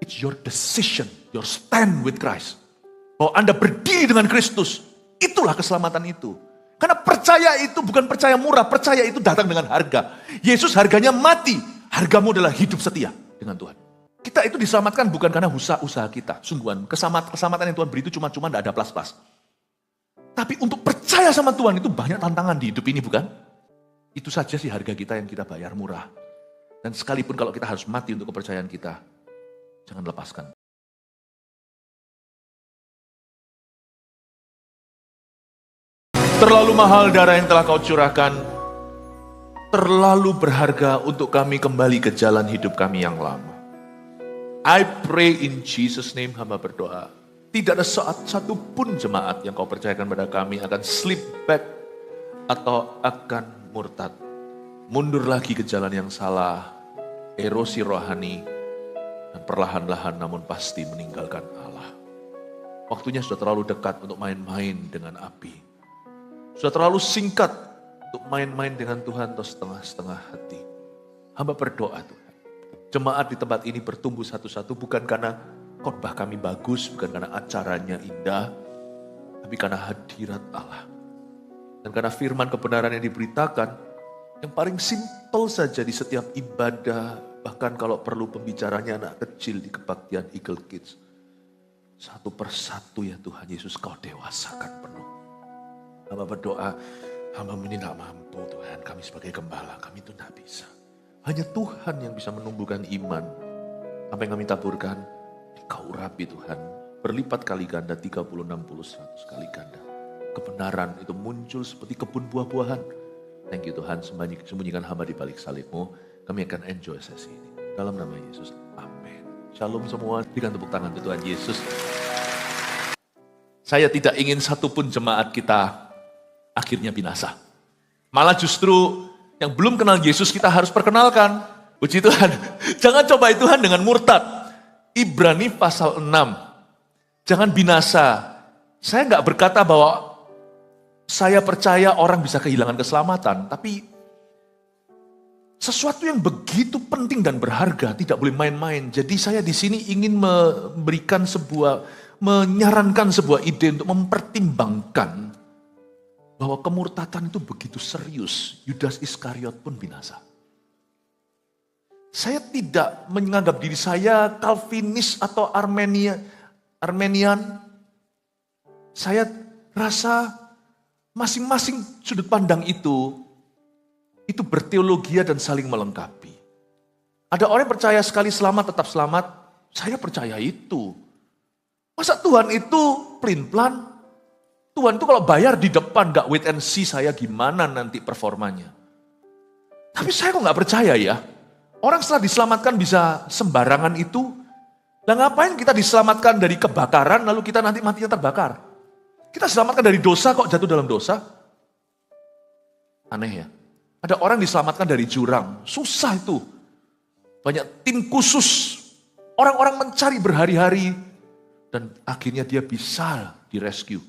It's your decision, your stand with Christ. Bahwa Anda berdiri dengan Kristus, itulah keselamatan itu. Karena percaya itu bukan percaya murah, percaya itu datang dengan harga. Yesus harganya mati, hargamu adalah hidup setia dengan Tuhan. Kita itu diselamatkan bukan karena usaha kita, sungguhan. Keselamatan yang Tuhan beri itu cuma-cuma tidak ada plus-plus. Tapi untuk percaya sama Tuhan itu banyak tantangan di hidup ini, bukan? Itu saja sih harga kita yang kita bayar murah. Dan sekalipun kalau kita harus mati untuk kepercayaan kita, jangan lepaskan. Terlalu mahal darah yang telah kau curahkan, terlalu berharga untuk kami kembali ke jalan hidup kami yang lama. I pray in Jesus' name, hamba berdoa. Tidak ada satu pun jemaat yang kau percayakan pada kami akan slip back atau akan murtad. Mundur lagi ke jalan yang salah, erosi rohani, dan perlahan-lahan namun pasti meninggalkan Allah. Waktunya sudah terlalu dekat untuk main-main dengan api. Sudah terlalu singkat untuk main-main dengan Tuhan atau setengah-setengah hati. Hamba berdoa Tuhan. Jemaat di tempat ini bertumbuh satu-satu bukan karena khotbah kami bagus, bukan karena acaranya indah, tapi karena hadirat Allah. Dan karena firman kebenaran yang diberitakan, yang paling simpel saja di setiap ibadah, bahkan kalau perlu pembicaranya anak kecil di kebaktian Eagle Kids. Satu persatu ya Tuhan Yesus kau dewasakan penuh. Hamba berdoa, hamba ini tidak mampu Tuhan, kami sebagai gembala, kami itu tidak bisa. Hanya Tuhan yang bisa menumbuhkan iman. Apa yang kami taburkan, Kau urapi Tuhan, berlipat kali ganda, 30, 60, 100 kali ganda. Kebenaran itu muncul seperti kebun buah-buahan. Thank you Tuhan, sembunyikan hamba di balik salib-Mu. Kami akan enjoy sesi ini. Dalam nama Yesus, amin. Shalom semua, berikan tepuk tangan untuk Tuhan Yesus. Saya tidak ingin satupun jemaat kita akhirnya binasa. Malah justru yang belum kenal Yesus kita harus perkenalkan. Puji Tuhan, jangan cobai Tuhan dengan murtad. Ibrani pasal 6, jangan binasa. Saya nggak berkata bahwa saya percaya orang bisa kehilangan keselamatan, tapi sesuatu yang begitu penting dan berharga tidak boleh main-main. Jadi saya di sini ingin menyarankan sebuah ide untuk mempertimbangkan bahwa kemurtatan itu begitu serius. Yudas Iskariot pun binasa. Saya tidak menganggap diri saya Calvinis atau Armenian. Saya rasa masing-masing sudut pandang itu berteologia dan saling melengkapi. Ada orang yang percaya sekali selamat tetap selamat, saya percaya itu. Masa Tuhan itu pelin-pelan? Tuhan itu kalau bayar di depan gak wait and see saya gimana nanti performanya. Tapi saya kok gak percaya ya. Orang setelah diselamatkan bisa sembarangan itu. Lah ngapain kita diselamatkan dari kebakaran lalu kita nanti matinya terbakar? Kita diselamatkan dari dosa kok jatuh dalam dosa? Aneh ya. Ada orang diselamatkan dari jurang. Susah itu. Banyak tim khusus. Orang-orang mencari berhari-hari. Dan akhirnya dia bisa direscue.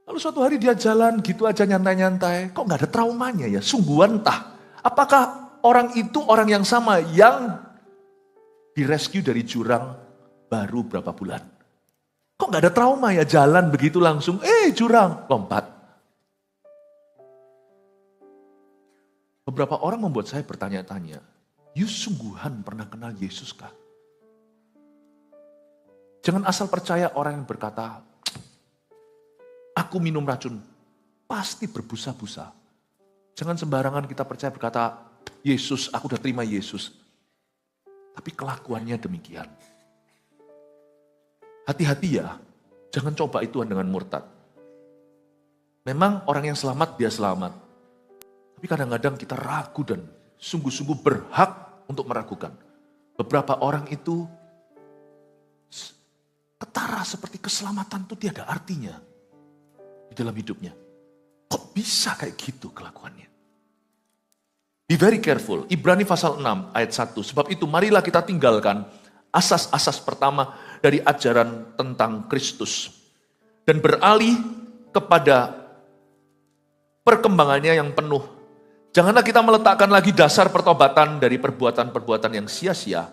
Lalu suatu hari dia jalan gitu aja nyantai-nyantai. Kok gak ada traumanya ya? Sungguhan entah. Apakah orang itu orang yang sama yang direscue dari jurang baru berapa bulan. Kok gak ada trauma ya, jalan begitu langsung, jurang, lompat. Beberapa orang membuat saya bertanya-tanya, you sungguhan pernah kenal Yesus kah? Jangan asal percaya orang yang berkata, aku minum racun, pasti berbusa-busa. Jangan sembarangan kita percaya berkata, Yesus, aku udah terima Yesus. Tapi kelakuannya demikian. Hati-hati ya, jangan coba itu dengan murtad. Memang orang yang selamat, dia selamat. Tapi kadang-kadang kita ragu dan sungguh-sungguh berhak untuk meragukan. Beberapa orang itu ketara seperti keselamatan itu tiada artinya di dalam hidupnya. Kok bisa kayak gitu kelakuannya? Be very careful. Ibrani pasal 6 ayat 1. Sebab itu marilah kita tinggalkan asas-asas pertama dari ajaran tentang Kristus. Dan beralih kepada perkembangannya yang penuh. Janganlah kita meletakkan lagi dasar pertobatan dari perbuatan-perbuatan yang sia-sia.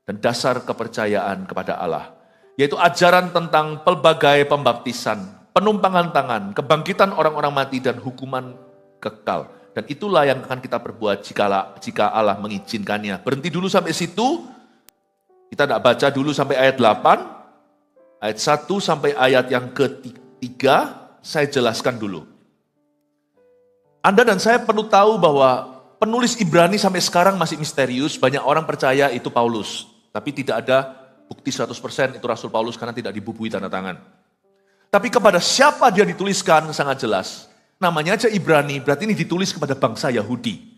dan dasar kepercayaan kepada Allah. Yaitu ajaran tentang pelbagai pembaptisan, penumpangan tangan, kebangkitan orang-orang mati, dan hukuman kekal. Dan itulah yang akan kita perbuat jika Allah mengizinkannya. Berhenti dulu sampai situ. Kita tidak baca dulu sampai ayat 8. Ayat 1 sampai ayat yang ketiga, saya jelaskan dulu. Anda dan saya perlu tahu bahwa penulis Ibrani sampai sekarang masih misterius. Banyak orang percaya itu Paulus. Tapi tidak ada bukti 100% itu Rasul Paulus karena tidak dibubui tanda tangan. Tapi kepada siapa dia dituliskan sangat jelas. Namanya aja Ibrani, berarti ini ditulis kepada bangsa Yahudi.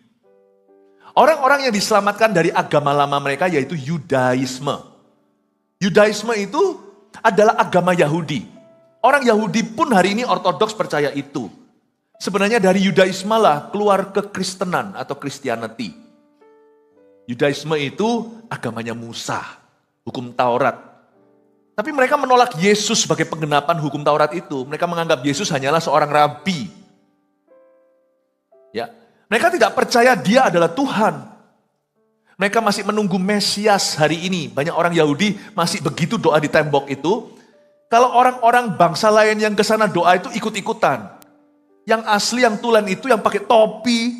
Orang-orang yang diselamatkan dari agama lama mereka yaitu Yudaisme. Yudaisme itu adalah agama Yahudi. Orang Yahudi pun hari ini ortodoks percaya itu. Sebenarnya dari Yudaisme lah keluar ke Kristenan atau Christianity. Yudaisme itu agamanya Musa, hukum Taurat. Tapi mereka menolak Yesus sebagai penggenapan hukum Taurat itu. Mereka menganggap Yesus hanyalah seorang rabi. Ya, mereka tidak percaya dia adalah Tuhan. Mereka masih menunggu Mesias hari ini. Banyak orang Yahudi masih begitu doa di tembok itu. Kalau orang-orang bangsa lain yang ke sana doa itu ikut-ikutan. Yang asli, yang tulen itu yang pakai topi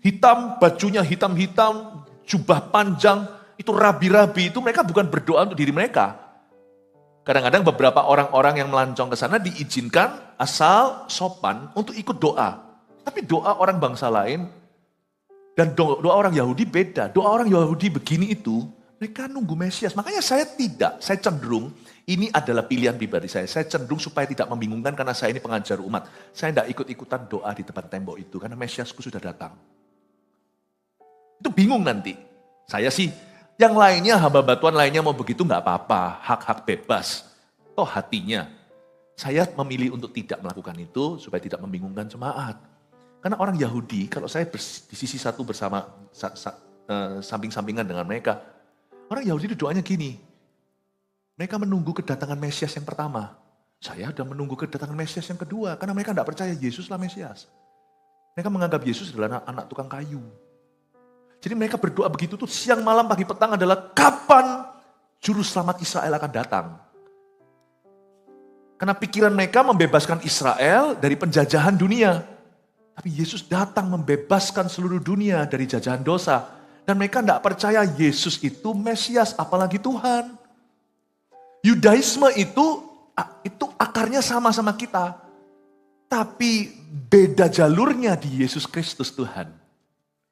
hitam, bajunya hitam-hitam, jubah panjang, itu rabi-rabi, itu mereka bukan berdoa untuk diri mereka. Kadang-kadang beberapa orang-orang yang melancong ke sana diizinkan asal sopan untuk ikut doa. Tapi doa orang bangsa lain dan doa orang Yahudi beda. Doa orang Yahudi begini itu, mereka nunggu Mesias. Makanya saya cenderung, ini adalah pilihan pribadi saya. Saya cenderung supaya tidak membingungkan karena saya ini pengajar umat. Saya tidak ikut-ikutan doa di depan tembok itu karena Mesiasku sudah datang. Itu bingung nanti. Saya sih, yang lainnya hamba Tuhan lainnya mau begitu nggak apa-apa, hak-hak bebas. Toh hatinya. Saya memilih untuk tidak melakukan itu supaya tidak membingungkan jemaat. Karena orang Yahudi, kalau saya di sisi satu bersama samping-sampingan dengan mereka, orang Yahudi itu doanya gini. Mereka menunggu kedatangan Mesias yang pertama. Saya sudah menunggu kedatangan Mesias yang kedua karena mereka tidak percaya Yesuslah Mesias. Mereka menganggap Yesus adalah anak tukang kayu. Jadi mereka berdoa begitu tuh siang malam pagi petang adalah kapan juru selamat Israel akan datang. Karena pikiran mereka membebaskan Israel dari penjajahan dunia. Tapi Yesus datang membebaskan seluruh dunia dari jajahan dosa. Dan mereka tidak percaya Yesus itu Mesias apalagi Tuhan. Yudaisme itu akarnya sama-sama kita. Tapi beda jalurnya di Yesus Kristus Tuhan.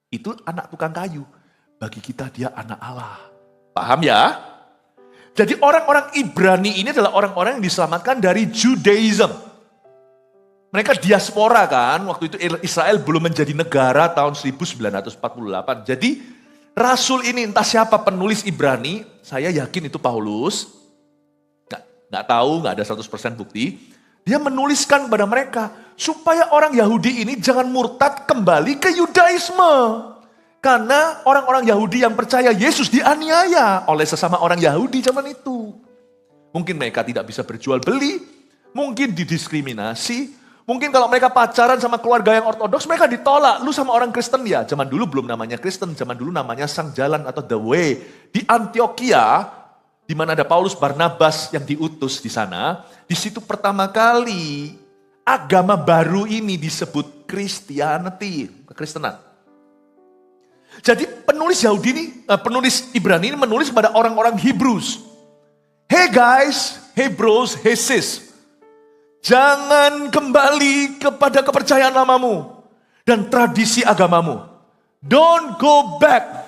Itu anak tukang kayu. Bagi kita dia anak Allah. Paham ya? Jadi orang-orang Ibrani ini adalah orang-orang yang diselamatkan dari Judaism. Mereka diaspora kan. Waktu itu Israel belum menjadi negara tahun 1948. Jadi Rasul ini entah siapa penulis Ibrani. Saya yakin itu Paulus. Nggak tahu, nggak ada 100% bukti. Dia menuliskan kepada mereka, supaya orang Yahudi ini jangan murtad kembali ke Yudaisme. Karena orang-orang Yahudi yang percaya Yesus dianiaya oleh sesama orang Yahudi zaman itu. Mungkin mereka tidak bisa berjual beli, mungkin didiskriminasi, mungkin kalau mereka pacaran sama keluarga yang ortodoks, mereka ditolak. Lu sama orang Kristen ya, zaman dulu belum namanya Kristen, zaman dulu namanya Sang Jalan atau The Way. Di Antioquia, di mana ada Paulus Barnabas yang diutus di sana, di situ pertama kali agama baru ini disebut Christianity, kekristenan. Jadi penulis Yahudi ini, penulis Ibrani ini menulis kepada orang-orang Hebrews. Hey guys, hey bros, hey sis, jangan kembali kepada kepercayaan lamamu dan tradisi agamamu. Don't go back.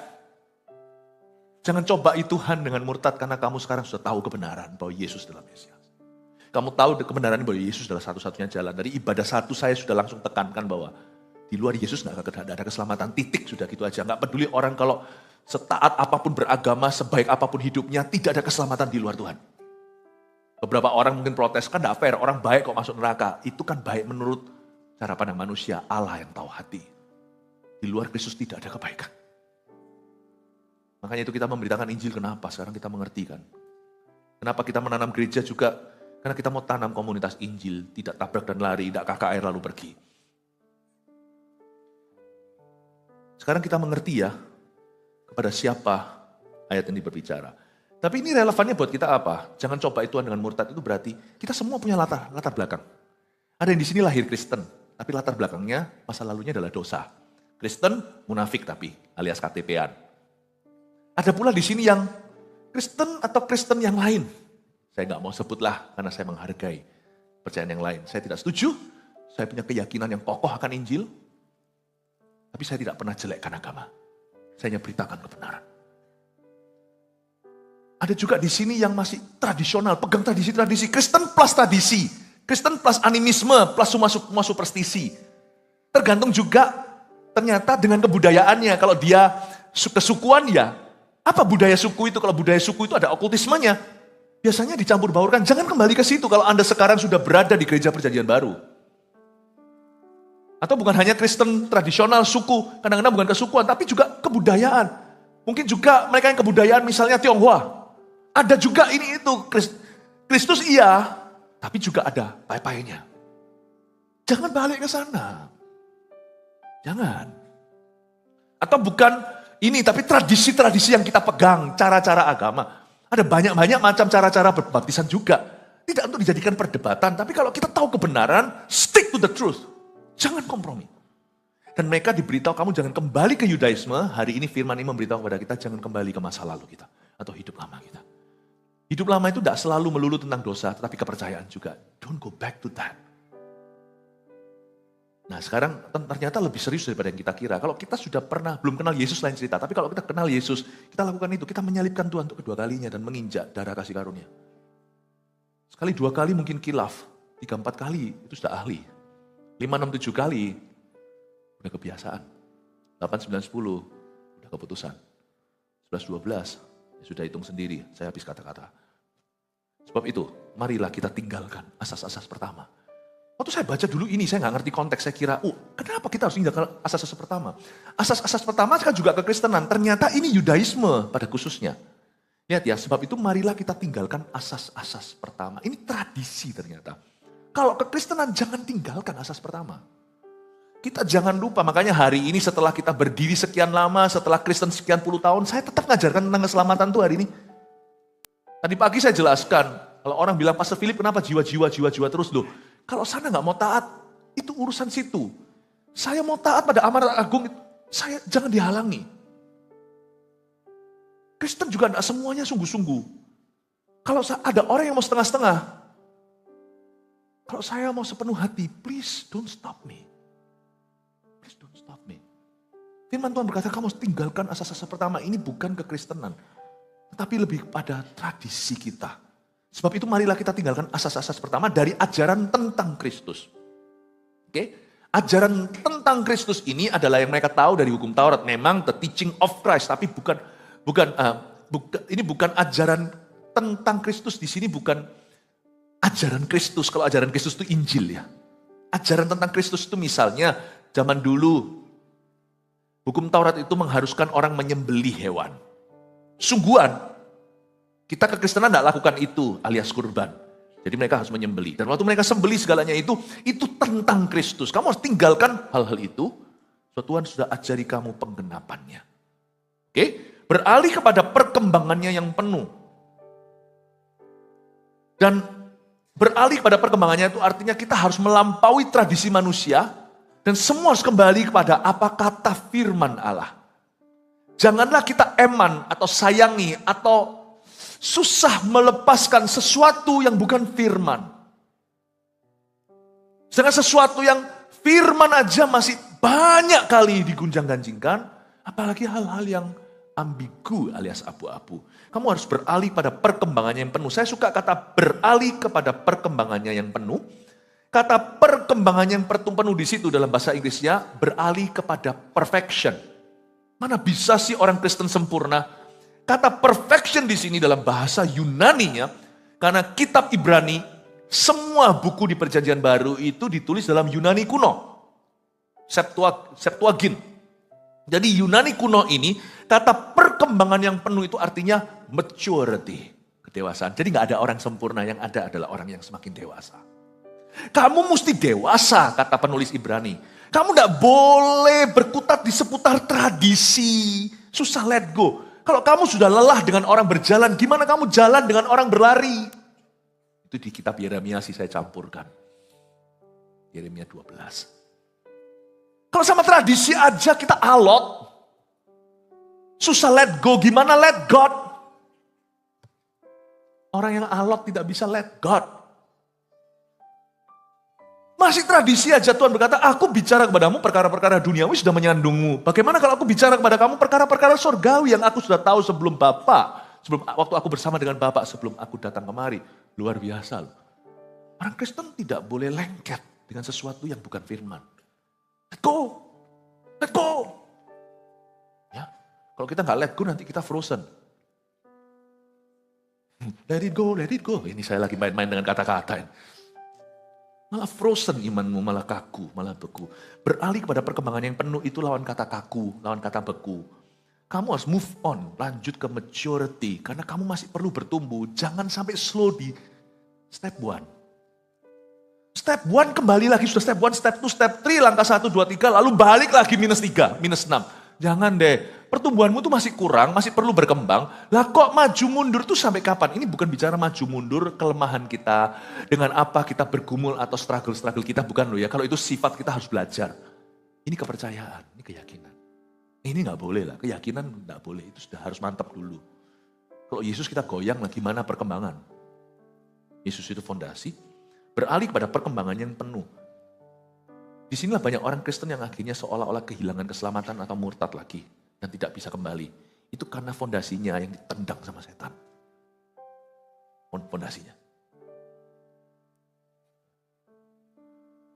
Jangan cobai Tuhan dengan murtad karena kamu sekarang sudah tahu kebenaran bahwa Yesus adalah Mesias. Kamu tahu kebenaran bahwa Yesus adalah satu-satunya jalan. Dari ibadah satu saya sudah langsung tekankan bahwa di luar Yesus nggak ada keselamatan, titik sudah gitu aja. Nggak peduli orang kalau setaat apapun beragama, sebaik apapun hidupnya, tidak ada keselamatan di luar Tuhan. Beberapa orang mungkin protes, kan nggak fair, orang baik kok masuk neraka. Itu kan baik menurut cara pandang manusia, Allah yang tahu hati. Di luar Kristus tidak ada kebaikan. Makanya itu kita memberitakan Injil, kenapa? Sekarang kita mengerti kan. Kenapa kita menanam gereja juga? Karena kita mau tanam komunitas Injil, tidak tabrak dan lari, tidak KKR lalu pergi. Sekarang kita mengerti ya, kepada siapa ayat ini berbicara. Tapi ini relevannya buat kita apa? Jangan cobai Tuhan dengan murtad, itu berarti kita semua punya latar belakang. Ada yang di sini lahir Kristen, tapi latar belakangnya, masa lalunya adalah dosa. Kristen, munafik tapi, alias KTP-an. Ada pula di sini yang Kristen atau Kristen yang lain. Saya nggak mau sebutlah karena saya menghargai percayaan yang lain. Saya tidak setuju, saya punya keyakinan yang kokoh akan Injil, tapi saya tidak pernah jelekkan agama. Saya hanya beritakan kebenaran. Ada juga di sini yang masih tradisional, pegang tradisi-tradisi, Kristen plus tradisi, Kristen plus animisme, plus semua superstisi. Tergantung juga ternyata dengan kebudayaannya. Kalau dia kesukuan ya, apa budaya suku itu? Kalau budaya suku itu ada okultismenya. Biasanya dicampur baurkan, jangan kembali ke situ kalau Anda sekarang sudah berada di gereja perjanjian baru. Atau bukan hanya Kristen tradisional suku, kadang-kadang bukan kesukuan, tapi juga kebudayaan. Mungkin juga mereka yang kebudayaan misalnya Tionghoa. Ada juga ini itu, Kristus iya, tapi juga ada pai-painya. Jangan balik ke sana. Jangan. Atau bukan ini, tapi tradisi-tradisi yang kita pegang, cara-cara agama. Ada banyak-banyak macam cara-cara berbaptisan juga. Tidak untuk dijadikan perdebatan, tapi kalau kita tahu kebenaran, stick to the truth. Jangan kompromi. Dan mereka diberitahu, kamu jangan kembali ke Yudaisme. Hari ini firman ini memberitahu kepada kita, jangan kembali ke masa lalu kita. Atau hidup lama kita. Hidup lama itu tidak selalu melulu tentang dosa, tetapi kepercayaan juga. Don't go back to that. Nah sekarang ternyata lebih serius daripada yang kita kira. Kalau kita sudah pernah, belum kenal Yesus lain cerita. Tapi kalau kita kenal Yesus, kita lakukan itu. Kita menyalibkan Tuhan untuk kedua kalinya dan menginjak darah kasih karunia. Sekali, dua kali mungkin kilaf. 3, 4 kali itu sudah ahli. 5, 6, 7 kali udah kebiasaan. 8, 9, 10 udah keputusan. 11, 12 ya sudah hitung sendiri. Saya habis kata-kata. Sebab itu, marilah kita tinggalkan asas-asas pertama. Waktu saya baca dulu ini, saya nggak ngerti konteks. Saya kira, kenapa kita harus tinggalkan asas-asas pertama? Asas-asas pertama kan juga kekristenan. Ternyata ini Yudaisme pada khususnya. Lihat ya, sebab itu marilah kita tinggalkan asas-asas pertama. Ini tradisi ternyata. Kalau kekristenan jangan tinggalkan asas pertama. Kita jangan lupa, makanya hari ini setelah kita berdiri sekian lama, setelah Kristen sekian puluh tahun, saya tetap ngajarkan tentang keselamatan tuh hari ini. Tadi pagi saya jelaskan, kalau orang bilang, Pastor Philip kenapa jiwa-jiwa terus loh. Kalau sana nggak mau taat, itu urusan situ. Saya mau taat pada amanat agung, saya jangan dihalangi. Kristen juga tidak semuanya sungguh-sungguh. Kalau ada orang yang mau setengah-setengah, kalau saya mau sepenuh hati, please don't stop me. Please don't stop me. Firman Tuhan berkata, kamu harus tinggalkan asas-asas pertama. Ini bukan kekristenan, tetapi lebih pada tradisi kita. Sebab itu marilah kita tinggalkan asas-asas pertama dari ajaran tentang Kristus. Oke? Ajaran tentang Kristus ini adalah yang mereka tahu dari hukum Taurat. Memang the teaching of Christ, tapi ini bukan ajaran tentang Kristus. Di sini bukan ajaran Kristus. Kalau ajaran Kristus itu Injil ya. Ajaran tentang Kristus itu misalnya zaman dulu hukum Taurat itu mengharuskan orang menyembelih hewan. Sungguhan. Kita kekristenan tidak lakukan itu alias kurban. Jadi mereka harus menyembelih. Dan waktu mereka sembelih segalanya itu tentang Kristus. Kamu harus tinggalkan hal-hal itu. So, Tuhan sudah ajari kamu penggenapannya. Oke? Beralih kepada perkembangannya yang penuh. Dan beralih kepada perkembangannya itu artinya kita harus melampaui tradisi manusia. Dan semua harus kembali kepada apa kata firman Allah. Janganlah kita eman atau sayangi atau susah melepaskan sesuatu yang bukan firman. Sedangkan sesuatu yang firman aja masih banyak kali digunjang-ganjingkan, apalagi hal-hal yang ambigu alias abu-abu. Kamu harus beralih pada perkembangannya yang penuh. Saya suka kata beralih kepada perkembangannya yang penuh. Kata perkembangannya yang penuh di situ dalam bahasa Inggrisnya beralih kepada perfection. Mana bisa sih orang Kristen sempurna? Kata perfection di sini dalam bahasa Yunani-nya, karena kitab Ibrani, semua buku di Perjanjian Baru itu ditulis dalam Yunani kuno. Septuagint. Jadi Yunani kuno ini, kata perkembangan yang penuh itu artinya maturity, kedewasaan. Jadi nggak ada orang sempurna, yang ada adalah orang yang semakin dewasa. Kamu mesti dewasa, kata penulis Ibrani. Kamu nggak boleh berkutat di seputar tradisi, susah let go. Kalau kamu sudah lelah dengan orang berjalan, gimana kamu jalan dengan orang berlari? Itu di kitab Yeremia sih saya campurkan. Yeremia 12. Kalau sama tradisi aja kita alot. Susah let go, gimana let God? Orang yang alot tidak bisa let God. Masih tradisi aja Tuhan berkata, aku bicara kepadamu perkara-perkara duniawi sudah menyandungmu. Bagaimana kalau aku bicara kepada kamu perkara-perkara surgawi yang aku sudah tahu sebelum waktu aku bersama dengan Bapak sebelum aku datang kemari. Luar biasa loh. Orang Kristen tidak boleh lengket dengan sesuatu yang bukan firman. Let go. Let go. Ya, kalau kita nggak let go nanti kita frozen. Let it go, let it go. Ini saya lagi main-main dengan kata-kata. Malah frozen imanmu, malah kaku, malah beku. Beralih kepada perkembangan yang penuh itu lawan kata kaku, lawan kata beku. Kamu harus move on, lanjut ke maturity. Karena kamu masih perlu bertumbuh. Jangan sampai slow di step 1. Step 1 kembali lagi, sudah step 1, step 2, step 3, langkah 1, 2, 3, lalu balik lagi -3, -6. Jangan deh, pertumbuhanmu tuh masih kurang, masih perlu berkembang. Lah kok maju mundur tuh sampai kapan? Ini bukan bicara maju mundur kelemahan kita, dengan apa kita bergumul atau struggle kita, bukan loh ya. Kalau itu sifat kita harus belajar. Ini kepercayaan, ini keyakinan. Ini gak boleh lah, keyakinan gak boleh, itu sudah harus mantap dulu. Kalau Yesus kita goyang lah, gimana perkembangan? Yesus itu fondasi, beralih pada perkembangan yang penuh. Disinilah banyak orang Kristen yang akhirnya seolah-olah kehilangan keselamatan atau murtad lagi. Dan tidak bisa kembali. Itu karena fondasinya yang ditendang sama setan. Fondasinya.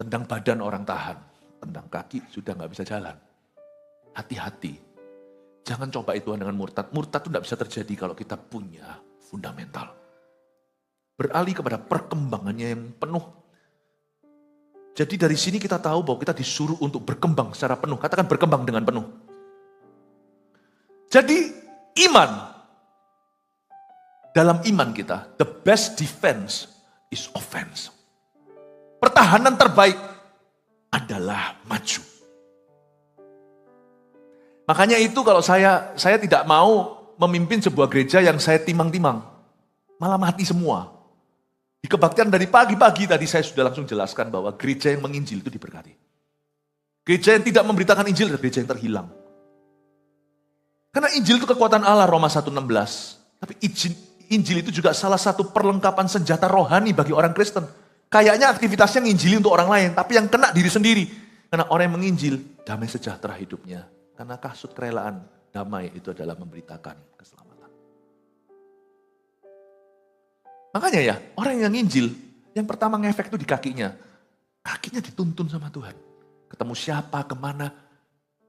Tendang badan orang tahan. Tendang kaki sudah gak bisa jalan. Hati-hati. Jangan coba itu dengan murtad. Murtad itu gak bisa terjadi kalau kita punya fundamental. Beralih kepada perkembangannya yang penuh. Jadi dari sini kita tahu bahwa kita disuruh untuk berkembang secara penuh. Katakan berkembang dengan penuh. Jadi iman. Dalam iman kita, the best defense is offense. Pertahanan terbaik adalah maju. Makanya itu kalau saya tidak mau memimpin sebuah gereja yang saya timang-timang. Malah mati semua. Di kebaktian dari pagi-pagi tadi saya sudah langsung jelaskan bahwa gereja yang menginjil itu diberkati. Gereja yang tidak memberitakan Injil adalah gereja yang terhilang. Karena Injil itu kekuatan Allah, Roma 1:16. Tapi Injil itu juga salah satu perlengkapan senjata rohani bagi orang Kristen. Kayaknya aktivitasnya nginjili untuk orang lain, tapi yang kena diri sendiri. Karena orang yang menginjil, damai sejahtera hidupnya. Karena kasut kerelaan, damai itu adalah memberitakan keselamatan. Makanya ya, orang yang nginjil, yang pertama ngefek itu di kakinya. Kakinya dituntun sama Tuhan. Ketemu siapa, kemana.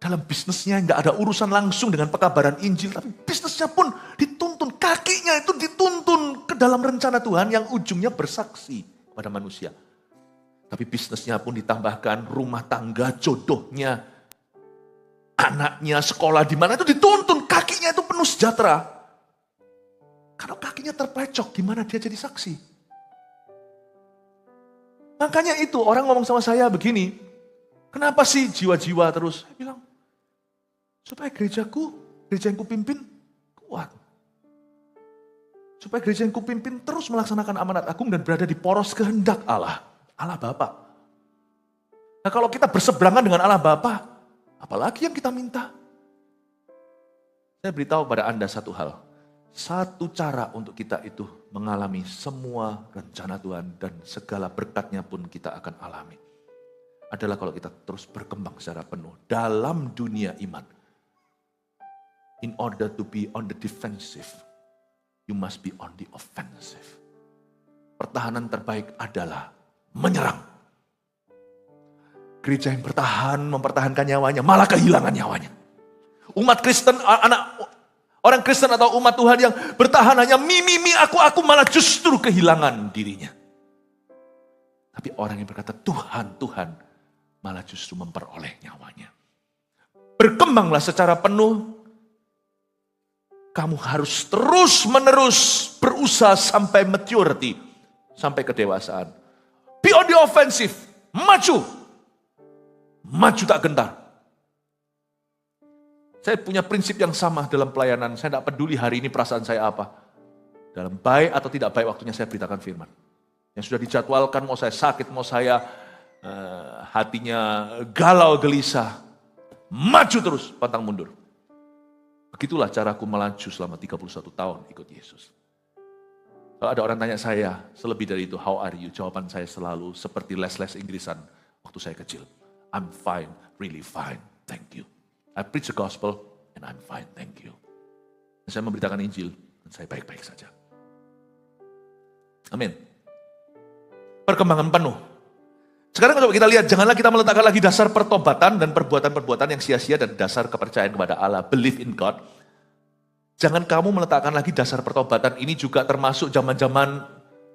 Dalam bisnisnya nggak ada urusan langsung dengan pekabaran Injil, tapi bisnisnya pun dituntun. Kakinya itu dituntun ke dalam rencana Tuhan yang ujungnya bersaksi pada manusia. Tapi bisnisnya pun ditambahkan rumah tangga, jodohnya, anaknya, sekolah di mana itu dituntun. Kakinya itu penuh sejahtera. Kalau kakinya terpecok, gimana dia jadi saksi? Makanya itu orang ngomong sama saya begini, kenapa sih jiwa-jiwa terus? Saya bilang, supaya gerejaku, gereja yang kupimpin kuat. Supaya gereja yang kupimpin terus melaksanakan amanat agung dan berada di poros kehendak Allah. Allah Bapa. Nah kalau kita berseberangan dengan Allah Bapa, apalagi yang kita minta? Saya beritahu pada Anda satu hal. Satu cara untuk kita itu mengalami semua rencana Tuhan dan segala berkatnya pun kita akan alami. Adalah kalau kita terus berkembang secara penuh dalam dunia iman. In order to be on the defensive, you must be on the offensive. Pertahanan terbaik adalah menyerang. Gereja yang mempertahankan nyawanya, malah kehilangan nyawanya. Umat Kristen, orang Kristen atau umat Tuhan yang bertahan hanya aku malah justru kehilangan dirinya. Tapi orang yang berkata Tuhan, malah justru memperoleh nyawanya. Berkembanglah secara penuh. Kamu harus terus-menerus berusaha sampai maturity, sampai kedewasaan. Be on the offensive, maju tak gentar. Saya punya prinsip yang sama dalam pelayanan. Saya tidak peduli hari ini perasaan saya apa. Dalam baik atau tidak baik waktunya saya beritakan firman. Yang sudah dijadwalkan, mau saya sakit, mau saya hatinya galau gelisah. Maju terus, pantang mundur. Begitulah caraku melaju selama 31 tahun ikut Yesus. Kalau ada orang tanya saya, selebih dari itu, how are you? Jawaban saya selalu seperti les-les Inggrisan waktu saya kecil. I'm fine, really fine, thank you. I preach the gospel and I'm fine, thank you. Dan saya memberitakan Injil dan saya baik-baik saja. Amin. Perkembangan penuh. Sekarang kalau kita lihat, janganlah kita meletakkan lagi dasar pertobatan dan perbuatan-perbuatan yang sia-sia dan dasar kepercayaan kepada Allah. Believe in God. Jangan kamu meletakkan lagi dasar pertobatan. Ini juga termasuk zaman-zaman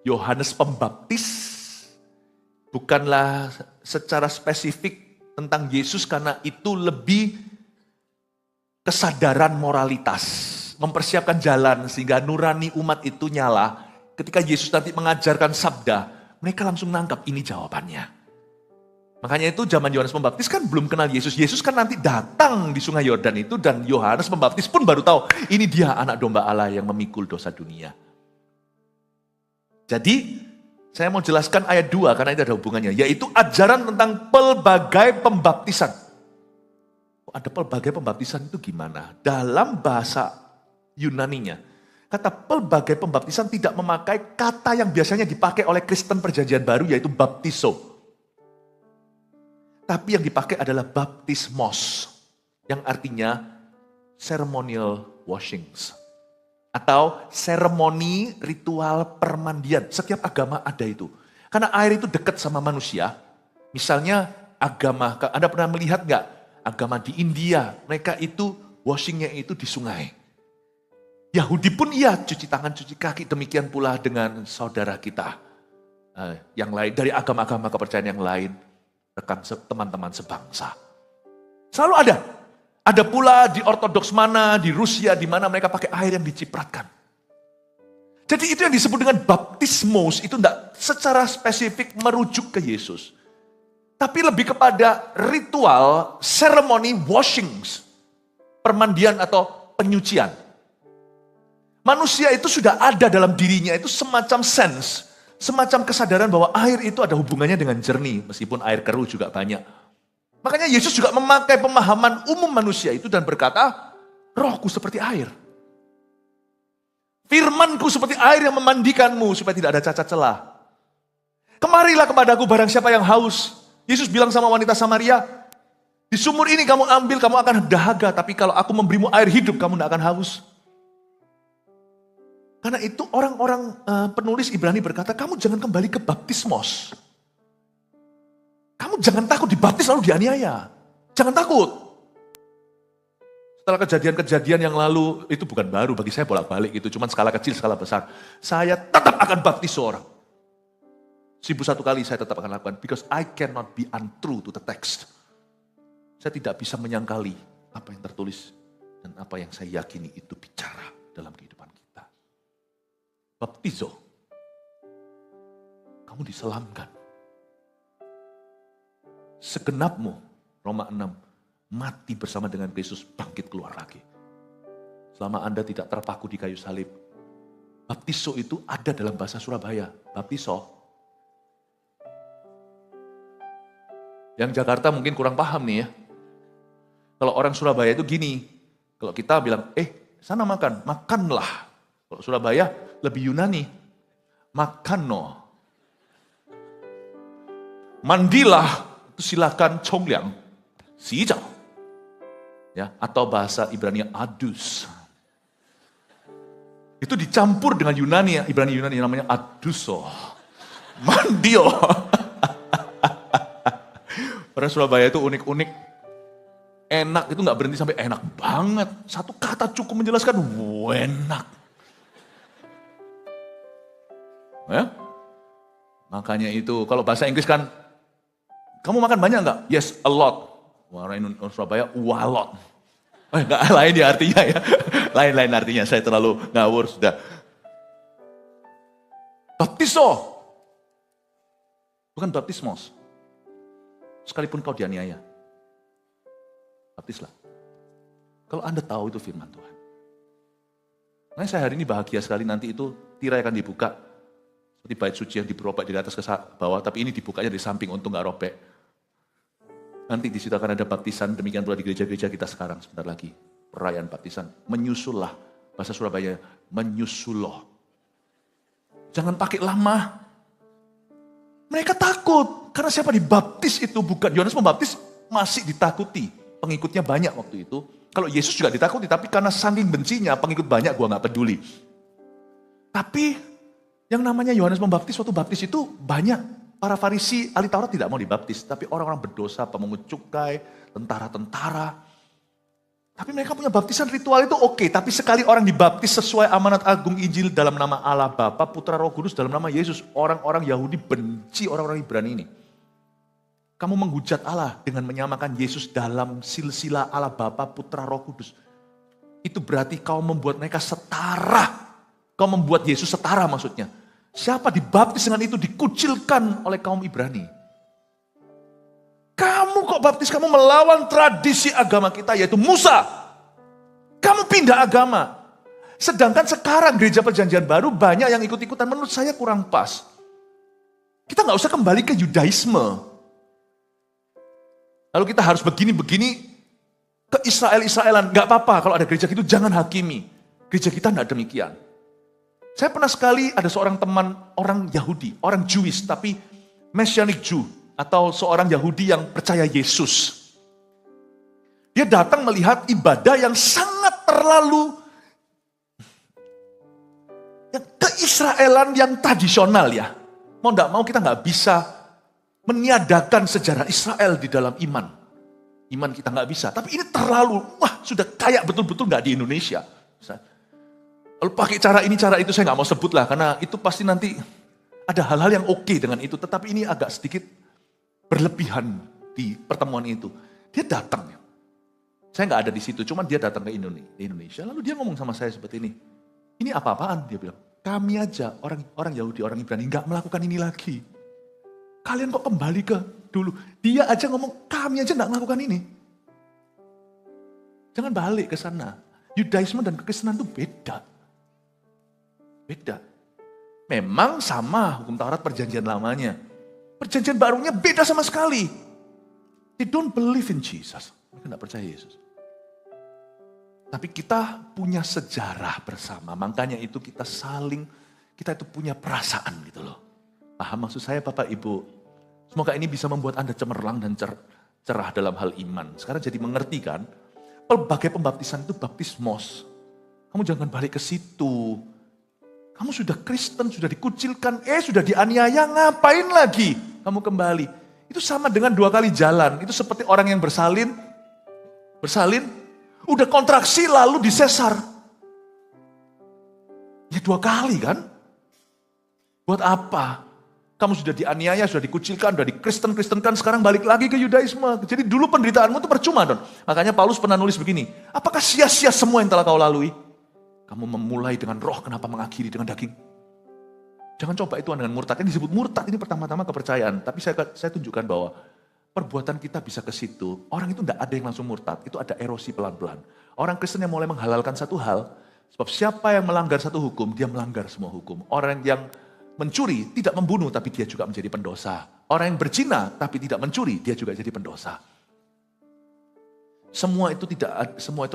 Yohanes Pembaptis. Bukanlah secara spesifik tentang Yesus karena itu lebih kesadaran moralitas. Mempersiapkan jalan sehingga nurani umat itu nyala. Ketika Yesus nanti mengajarkan sabda, mereka langsung nangkap ini jawabannya. Makanya itu zaman Yohanes Pembaptis kan belum kenal Yesus. Yesus kan nanti datang di sungai Yordan itu dan Yohanes Pembaptis pun baru tahu ini dia anak domba Allah yang memikul dosa dunia. Jadi saya mau jelaskan ayat 2 karena itu ada hubungannya. Yaitu ajaran tentang pelbagai pembaptisan. Ada pelbagai pembaptisan itu gimana? Dalam bahasa Yunaninya, kata pelbagai pembaptisan tidak memakai kata yang biasanya dipakai oleh Kristen Perjanjian Baru yaitu baptiso. Tapi yang dipakai adalah baptismos, yang artinya ceremonial washings. Atau seremoni ritual permandian. Setiap agama ada itu. Karena air itu dekat sama manusia. Misalnya agama, Anda pernah melihat nggak? Agama di India, mereka itu washingnya itu di sungai. Yahudi pun iya, cuci tangan, cuci kaki. Demikian pula dengan saudara kita. Yang lain, dari agama-agama kepercayaan yang lain. Rekan teman-teman sebangsa. Selalu ada. Ada pula di Ortodoks mana, di Rusia, di mana mereka pakai air yang dicipratkan. Jadi itu yang disebut dengan baptismos, itu tidak secara spesifik merujuk ke Yesus. Tapi lebih kepada ritual, ceremony washings, permandian atau penyucian. Manusia itu sudah ada dalam dirinya, itu semacam sense, semacam kesadaran bahwa air itu ada hubungannya dengan jernih, meskipun air keruh juga banyak. Makanya Yesus juga memakai pemahaman umum manusia itu dan berkata, rohku seperti air. Firmanku seperti air yang memandikanmu supaya tidak ada cacat celah. Kemarilah kepadaku barang siapa yang haus. Yesus bilang sama wanita Samaria, di sumur ini kamu ambil, kamu akan dahaga. Tapi kalau aku memberimu air hidup, kamu tidak akan haus. Karena itu orang-orang penulis Ibrani berkata, kamu jangan kembali ke baptismos. Kamu jangan takut dibaptis lalu dianiaya. Jangan takut. Setelah kejadian-kejadian yang lalu, itu bukan baru bagi saya bolak-balik itu. Cuman skala kecil, skala besar. Saya tetap akan baptis seorang. 1001 kali saya tetap akan lakukan. Because I cannot be untrue to the text. Saya tidak bisa menyangkali apa yang tertulis. Dan apa yang saya yakini itu bicara dalam kehidupan kita. Baptizo. Kamu diselamkan. Segenapmu, Roma 6, mati bersama dengan Kristus, bangkit keluar lagi. Selama Anda tidak terpaku di kayu salib. Baptiso itu ada dalam bahasa Surabaya. Baptiso. Yang Jakarta mungkin kurang paham nih ya. Kalau orang Surabaya itu gini. Kalau kita bilang, sana makan. Makanlah. Kalau Surabaya lebih Yunani. Makanno. Mandilah. Silakan congliang. Sijau. Ya, atau bahasa Ibrani adus. Itu dicampur dengan Yunani, Ibrani Yunani namanya aduso. Mandio. Orang Surabaya itu unik-unik. Enak itu gak berhenti sampai enak banget. Satu kata cukup menjelaskan enak. Ya? Makanya itu kalau bahasa Inggris kan, kamu makan banyak gak? Yes, a lot. Orang Surabaya, walot. Enggak, lain ya artinya ya. Lain artinya, saya terlalu ngawur sudah. Baptiso. Bukan baptismos. Sekalipun kau dianiaya. Baptislah. Kalau Anda tahu itu firman Tuhan. Nah, saya hari ini bahagia sekali nanti itu tirai akan dibuka. Seperti bait suci yang dirobek dari atas ke bawah, tapi ini dibukanya dari samping untuk nggak robek. Nanti di situ akan ada baptisan, demikian pula di gereja-gereja kita sekarang sebentar lagi. Perayaan baptisan, menyusullah. Bahasa Surabaya, menyusullah. Jangan pakai lama. Mereka takut, karena siapa dibaptis itu bukan. Yohanes Pembaptis masih ditakuti. Pengikutnya banyak waktu itu. Kalau Yesus juga ditakuti, tapi karena saking bencinya, pengikut banyak, gua nggak peduli. Tapi yang namanya Yohanes Pembaptis, waktu baptis itu banyak. Para Farisi, ahli Taurat tidak mau dibaptis. Tapi orang-orang berdosa, pemungut cukai, tentara-tentara. Tapi mereka punya baptisan ritual itu oke. Tapi sekali orang dibaptis sesuai amanat agung Injil dalam nama Allah Bapa, Putra, Roh Kudus, dalam nama Yesus. Orang-orang Yahudi benci orang-orang Ibrani ini. Kamu menghujat Allah dengan menyamakan Yesus dalam silsilah Allah Bapa, Putra, Roh Kudus. Itu berarti kau membuat mereka setara. Kau membuat Yesus setara maksudnya. Siapa dibaptis dengan itu dikucilkan oleh kaum Ibrani. Kamu kok baptis, kamu melawan tradisi agama kita yaitu Musa. Kamu pindah agama. Sedangkan sekarang gereja perjanjian baru banyak yang ikut-ikutan, menurut saya kurang pas. Kita nggak usah kembali ke Yudaisme. Lalu kita harus begini-begini ke Israel-Israelan. Nggak apa-apa kalau ada gereja gitu, jangan hakimi. Gereja kita nggak demikian. Saya pernah sekali ada seorang teman orang Yahudi, orang Jewish, tapi Messianic Jew. Atau seorang Yahudi yang percaya Yesus. Dia datang melihat ibadah yang sangat terlalu keisraelan yang tradisional ya. Mau tidak mau kita nggak bisa meniadakan sejarah Israel di dalam iman. Iman kita nggak bisa. Tapi ini terlalu, sudah kayak betul-betul nggak di Indonesia. Lalu pakai cara ini, cara itu saya nggak mau sebut lah. Karena itu pasti nanti ada hal-hal yang oke dengan itu. Tetapi ini agak sedikit berlebihan di pertemuan itu. Dia datang. Saya nggak ada di situ, cuma dia datang ke Indonesia. Lalu dia ngomong sama saya seperti ini. Ini apa-apaan? Dia bilang, kami aja orang Yahudi, orang Ibrani nggak melakukan ini lagi. Kalian kok kembali ke dulu? Dia aja ngomong, kami aja nggak melakukan ini. Jangan balik ke sana. Yudaisme dan kekristenan itu beda. Beda. Memang sama hukum Taurat perjanjian lamanya. Perjanjian barunya beda sama sekali. They don't believe in Jesus. Mereka tidak percaya Yesus. Tapi kita punya sejarah bersama. Makanya itu kita itu punya perasaan gitu loh. Paham maksud saya Bapak Ibu? Semoga ini bisa membuat Anda cemerlang dan cerah dalam hal iman. Sekarang jadi mengerti kan? Pelbagai pembaptisan itu baptismos. Kamu jangan balik ke situ. Kamu sudah Kristen, sudah dikucilkan, sudah dianiaya, ngapain lagi kamu kembali? Itu sama dengan 2 kali jalan. Itu seperti orang yang bersalin, udah kontraksi lalu disesar. Ya 2 kali kan? Buat apa? Kamu sudah dianiaya, sudah dikucilkan, sudah dikristen-kristenkan, sekarang balik lagi ke Yudaisme. Jadi dulu penderitaanmu itu percuma, Don. Makanya Paulus pernah nulis begini, apakah sia-sia semua yang telah kau lalui? Kamu memulai dengan roh, kenapa mengakhiri dengan daging? Jangan coba itu dengan murtad. Yang disebut murtad ini pertama-tama kepercayaan. Tapi saya tunjukkan bahwa perbuatan kita bisa ke situ. Orang itu tidak ada yang langsung murtad. Itu ada erosi pelan-pelan. Orang Kristen yang mulai menghalalkan satu hal. Sebab siapa yang melanggar satu hukum, dia melanggar semua hukum. Orang yang mencuri tidak membunuh, tapi dia juga menjadi pendosa. Orang yang berzina, tapi tidak mencuri, dia juga jadi pendosa. Semua itu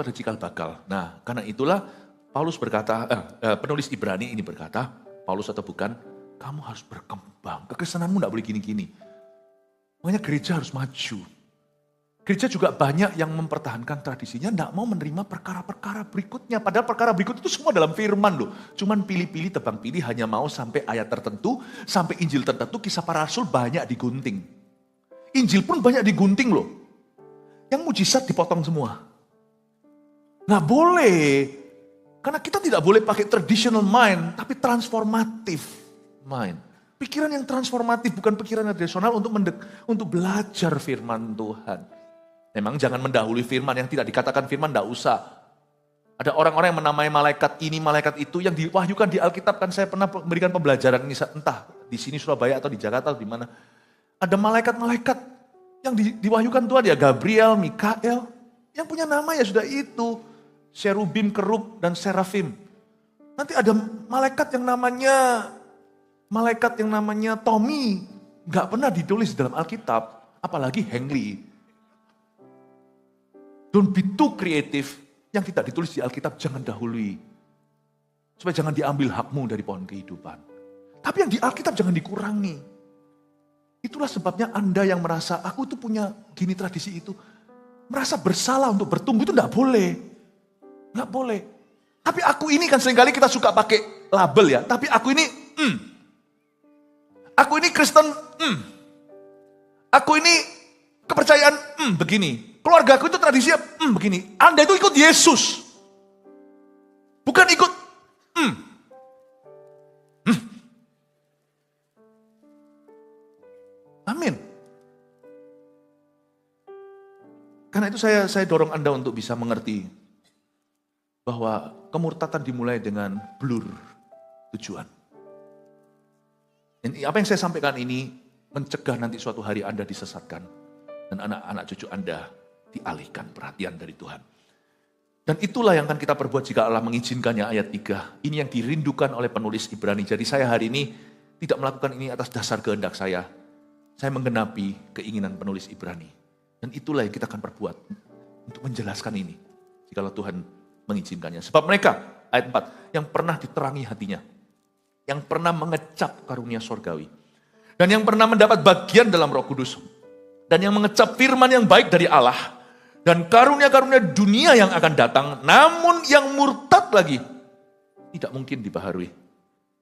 ada cikal bakal. Nah, karena itulah Paulus berkata, penulis Ibrani ini berkata, Paulus atau bukan, kamu harus berkembang. Kekristenanmu tidak boleh gini-gini. Makanya gereja harus maju. Gereja juga banyak yang mempertahankan tradisinya, tidak mau menerima perkara-perkara berikutnya. Padahal perkara berikut itu semua dalam firman loh. Cuman pilih-pilih, tebang pilih, hanya mau sampai ayat tertentu, sampai Injil tertentu, kisah para rasul banyak digunting. Injil pun banyak digunting loh. Yang mujizat dipotong semua. Nggak boleh. Karena kita tidak boleh pakai traditional mind, tapi transformative mind. Pikiran yang transformatif, bukan pikiran yang tradisional untuk belajar firman Tuhan. Memang jangan mendahului firman, yang tidak dikatakan firman tidak usah. Ada orang-orang yang menamai malaikat ini, malaikat itu, yang diwahyukan di Alkitab. Kan saya pernah memberikan pembelajaran ini, entah di sini Surabaya atau di Jakarta atau di mana. Ada malaikat-malaikat yang diwahyukan Tuhan ya, Gabriel, Mikael. Yang punya nama ya sudah itu. Cherubim, kerub, dan serafim. Nanti ada malaikat yang namanya Tommy. Gak pernah ditulis dalam Alkitab. Apalagi Hengli. Don't be too creative. Yang tidak ditulis di Alkitab jangan dahului. Supaya jangan diambil hakmu dari pohon kehidupan. Tapi yang di Alkitab jangan dikurangi. Itulah sebabnya Anda yang merasa, aku tuh punya gini tradisi itu. Merasa bersalah untuk bertumbuh itu enggak boleh. Enggak boleh. Tapi aku ini kan seringkali kita suka pakai label ya. Tapi aku ini, Aku ini Kristen, Aku ini kepercayaan, begini. Keluarga aku itu tradisinya, begini. Anda itu ikut Yesus. Bukan ikut, Amin. Karena itu saya dorong Anda untuk bisa mengerti bahwa kemurtatan dimulai dengan blur tujuan. Dan apa yang saya sampaikan ini mencegah nanti suatu hari Anda disesatkan dan anak-anak cucu Anda dialihkan perhatian dari Tuhan. Dan itulah yang akan kita perbuat jika Allah mengizinkannya ayat 3. Ini yang dirindukan oleh penulis Ibrani. Jadi saya hari ini tidak melakukan ini atas dasar kehendak saya. Saya menggenapi keinginan penulis Ibrani. Dan itulah yang kita akan perbuat untuk menjelaskan ini. Jikalau Tuhan mengizinkannya. Sebab mereka, ayat 4, yang pernah diterangi hatinya. Yang pernah mengecap karunia sorgawi. Dan yang pernah mendapat bagian dalam Roh Kudus. Dan yang mengecap firman yang baik dari Allah. Dan karunia-karunia dunia yang akan datang. Namun yang murtad lagi. Tidak mungkin dibaharui.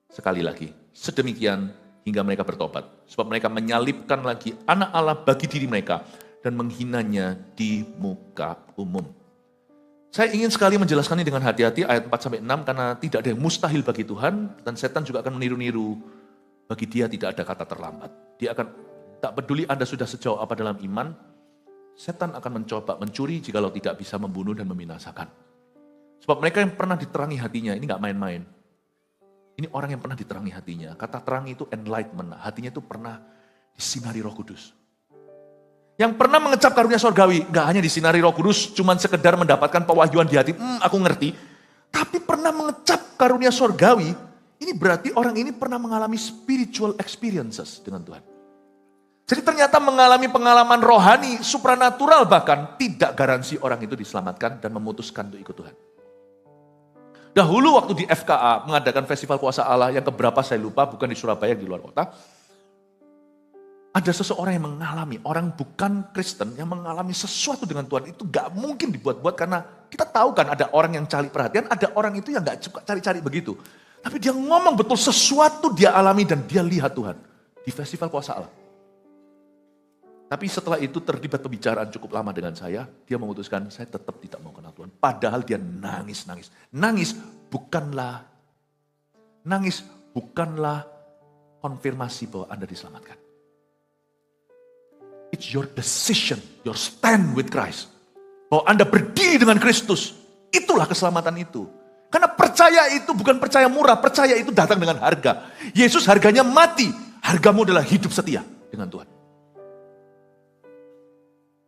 Sekali lagi. Sedemikian hingga mereka bertobat. Sebab mereka menyalibkan lagi anak Allah bagi diri mereka. Dan menghinanya di muka umum. Saya ingin sekali menjelaskan ini dengan hati-hati ayat 4-6. Karena tidak ada yang mustahil bagi Tuhan. Dan setan juga akan meniru-niru. Bagi dia tidak ada kata terlambat. Dia akan tak peduli Anda sudah sejauh apa dalam iman. Setan akan mencoba mencuri jikalau tidak bisa membunuh dan membinasakan. Sebab mereka yang pernah diterangi hatinya. Ini gak main-main. Ini orang yang pernah diterangi hatinya. Kata terang itu enlightenment. Hatinya itu pernah disinari Roh Kudus. Yang pernah mengecap karunia sorgawi. Gak hanya disinari Roh Kudus. Cuman sekedar mendapatkan pewahyuan di hati. Aku ngerti. Tapi pernah mengecap karunia sorgawi. Ini berarti orang ini pernah mengalami spiritual experiences dengan Tuhan. Jadi ternyata mengalami pengalaman rohani, supranatural bahkan. Tidak garansi orang itu diselamatkan dan memutuskan untuk ikut Tuhan. Dahulu waktu di FKA mengadakan festival kuasa Allah yang keberapa saya lupa, bukan di Surabaya, di luar kota. Ada seseorang yang mengalami, orang bukan Kristen yang mengalami sesuatu dengan Tuhan. Itu gak mungkin dibuat-buat karena kita tahu kan ada orang yang cari perhatian, ada orang itu yang gak suka cari-cari begitu. Tapi dia ngomong betul sesuatu dia alami dan dia lihat Tuhan di festival kuasa Allah. Tapi setelah itu terlibat pembicaraan cukup lama dengan saya, dia memutuskan saya tetap tidak mau kenal Tuhan. Padahal dia nangis-nangis. Nangis bukanlah konfirmasi bahwa Anda diselamatkan. It's your decision, your stand with Christ. Bahwa Anda berdiri dengan Kristus. Itulah keselamatan itu. Karena percaya itu bukan percaya murah, percaya itu datang dengan harga. Yesus harganya mati, hargamu adalah hidup setia dengan Tuhan.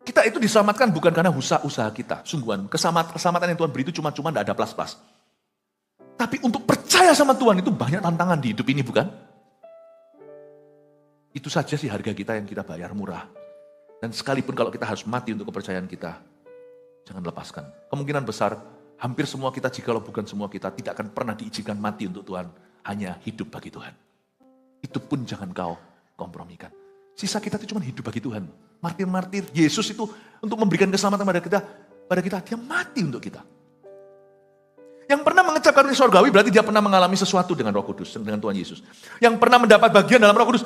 Kita itu diselamatkan bukan karena usaha kita, sungguhan. Keselamatan yang Tuhan beri itu cuma-cuma tidak ada plus-plus. Tapi untuk percaya sama Tuhan itu banyak tantangan di hidup ini, bukan? Itu saja sih harga kita yang kita bayar murah. Dan sekalipun kalau kita harus mati untuk kepercayaan kita, jangan lepaskan. Kemungkinan besar, hampir semua kita, jikalau bukan semua kita, tidak akan pernah diizinkan mati untuk Tuhan. Hanya hidup bagi Tuhan. Itu pun jangan kau kompromikan. Sisa kita itu cuma hidup bagi Tuhan. Martir-martir Yesus itu untuk memberikan keselamatan pada kita, dia mati untuk kita. Yang pernah mengecap karunia sorgawi berarti dia pernah mengalami sesuatu dengan Roh Kudus, dengan Tuhan Yesus. Yang pernah mendapat bagian dalam Roh Kudus.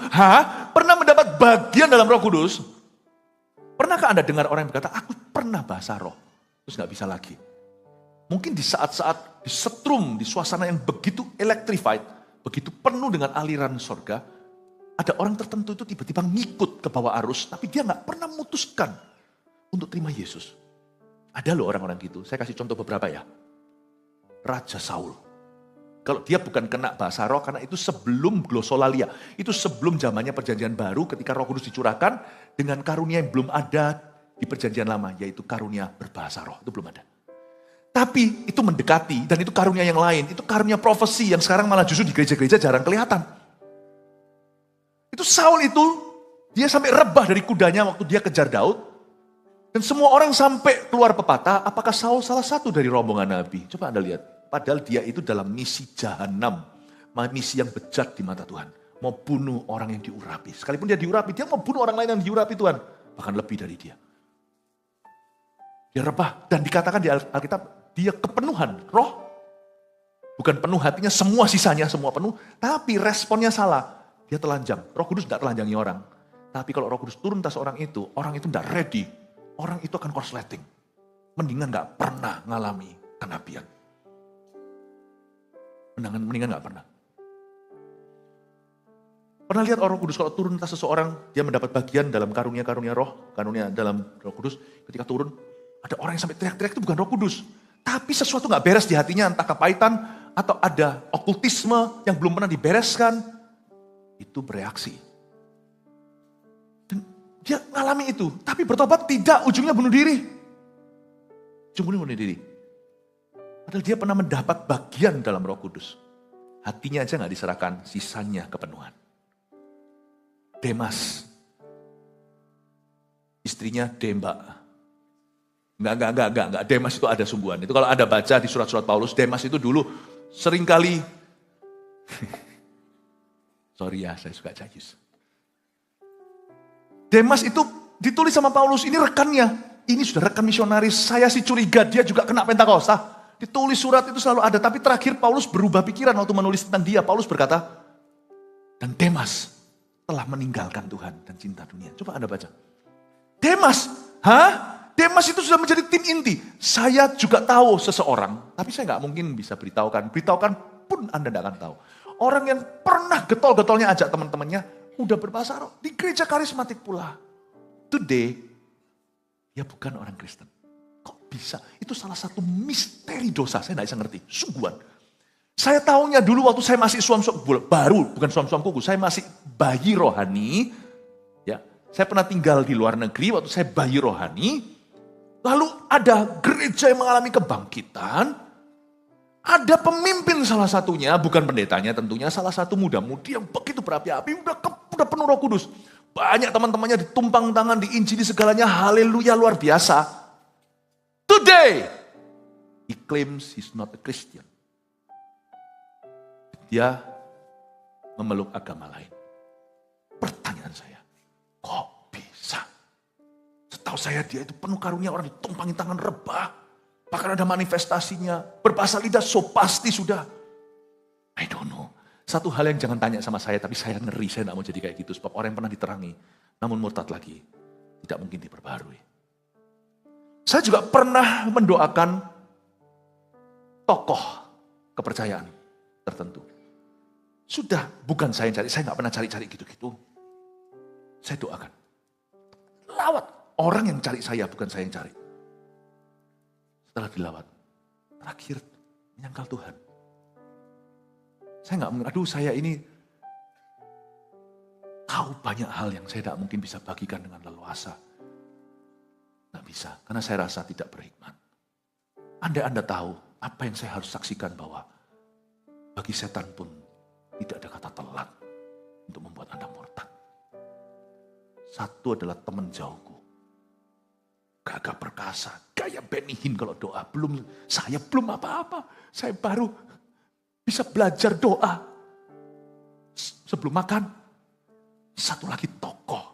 Pernah mendapat bagian dalam Roh Kudus? Pernahkah Anda dengar orang yang berkata, aku pernah bahasa roh, terus gak bisa lagi? Mungkin di saat-saat disetrum, di suasana yang begitu electrified, begitu penuh dengan aliran sorga, ada orang tertentu itu tiba-tiba ngikut ke bawah arus, tapi dia gak pernah memutuskan untuk terima Yesus. Ada loh orang-orang gitu, saya kasih contoh beberapa ya. Raja Saul. Kalau dia bukan kena bahasa roh, karena itu sebelum glosolalia. Itu sebelum zamannya perjanjian baru ketika Roh Kudus dicurahkan dengan karunia yang belum ada di perjanjian lama, yaitu karunia berbahasa roh. Itu belum ada. Tapi itu mendekati, dan itu karunia yang lain. Itu karunia profesi yang sekarang malah justru di gereja-gereja jarang kelihatan. Itu Saul itu, dia sampai rebah dari kudanya waktu dia kejar Daud. Dan semua orang sampai keluar pepatah, apakah Saul salah satu dari rombongan Nabi? Coba Anda lihat. Padahal dia itu dalam misi jahanam. Misi yang bejat di mata Tuhan. Mau bunuh orang yang diurapi. Sekalipun dia diurapi, dia mau bunuh orang lain yang diurapi Tuhan. Bahkan lebih dari dia. Dia rebah. Dan dikatakan di Alkitab, dia kepenuhan roh. Bukan penuh hatinya, semua sisanya semua penuh. Tapi responnya salah. Dia telanjang. Roh Kudus tidak telanjangi orang. Tapi kalau Roh Kudus turun atas orang itu tidak ready. Orang itu akan korsleting. Mendingan gak pernah ngalami kenabian. Mendingan gak pernah. Pernah lihat Roh Kudus kalau turun atas seseorang, dia mendapat bagian dalam karunia-karunia roh, karunia dalam Roh Kudus. Ketika turun, ada orang yang sampai teriak-teriak itu bukan Roh Kudus. Tapi sesuatu gak beres di hatinya, entah kepahitan, atau ada okultisme yang belum pernah dibereskan. Itu bereaksi. Dan dia ngalami itu, tapi bertobat tidak, ujungnya bunuh diri. Ujungnya bunuh diri. Padahal dia pernah mendapat bagian dalam Roh Kudus. Hatinya aja gak diserahkan, sisanya kepenuhan. Demas. Istrinya Demba. Enggak. Demas itu ada sungguhan. Itu kalau Anda baca di surat-surat Paulus, Demas itu dulu seringkali, sorry ya, saya suka jayus. Demas itu ditulis sama Paulus, ini rekannya. Ini sudah rekan misionaris, saya sih curiga dia juga kena Pentakosta. Ditulis surat itu selalu ada, tapi terakhir Paulus berubah pikiran waktu menulis tentang dia. Paulus berkata, dan Demas telah meninggalkan Tuhan dan cinta dunia. Coba Anda baca. Demas, Demas itu sudah menjadi tim inti. Saya juga tahu seseorang, tapi saya nggak mungkin bisa beritahukan. Beritahukan pun Anda tidak akan tahu. Orang yang pernah getol-getolnya ajak teman-temannya, udah berbahasa roh. Di gereja karismatik pula. Today, dia bukan orang Kristen. Kok bisa? Itu salah satu misteri dosa. Saya nggak bisa ngerti. Sungguhan. Saya tahunya dulu waktu saya masih suam-suam, baru, bukan suam-suam kuku. Saya masih bayi rohani. Ya, saya pernah tinggal di luar negeri waktu saya bayi rohani. Lalu ada gereja yang mengalami kebangkitan. Ada pemimpin salah satunya, bukan pendetanya tentunya, salah satu muda-mudi yang begitu berapi-api, udah penuh Roh Kudus. Banyak teman-temannya ditumpang tangan, diinjili segalanya, haleluya luar biasa. Today, he claims he's not a Christian. Dia memeluk agama lain. Pertanyaan saya, kok bisa? Setahu saya dia itu penuh karunia, orang ditumpangi tangan rebah. Bahkan ada manifestasinya, berbahasa lidah so pasti sudah. I don't know. Satu hal yang jangan tanya sama saya, tapi saya ngeri, saya tidak mau jadi kayak gitu. Sebab orang yang pernah diterangi, namun murtad lagi, tidak mungkin diperbarui. Saya juga pernah mendoakan tokoh kepercayaan tertentu. Sudah, bukan saya yang cari, saya nggak pernah cari-cari gitu-gitu. Saya doakan. Lawat, orang yang cari saya, bukan saya yang cari. Setelah dilawat, terakhir menyangkal Tuhan. Saya nggak mungkin, saya ini tahu banyak hal yang saya tidak mungkin bisa bagikan dengan leluasa. Nggak bisa, karena saya rasa tidak berhikmat. Andai Anda tahu apa yang saya harus saksikan bahwa bagi setan pun tidak ada kata telat untuk membuat Anda murtad. Satu adalah teman jauhku. Gagah perkasa, gaya Benny Hinn kalau doa. Saya belum apa-apa. Saya baru bisa belajar doa. Sebelum makan, satu lagi tokoh.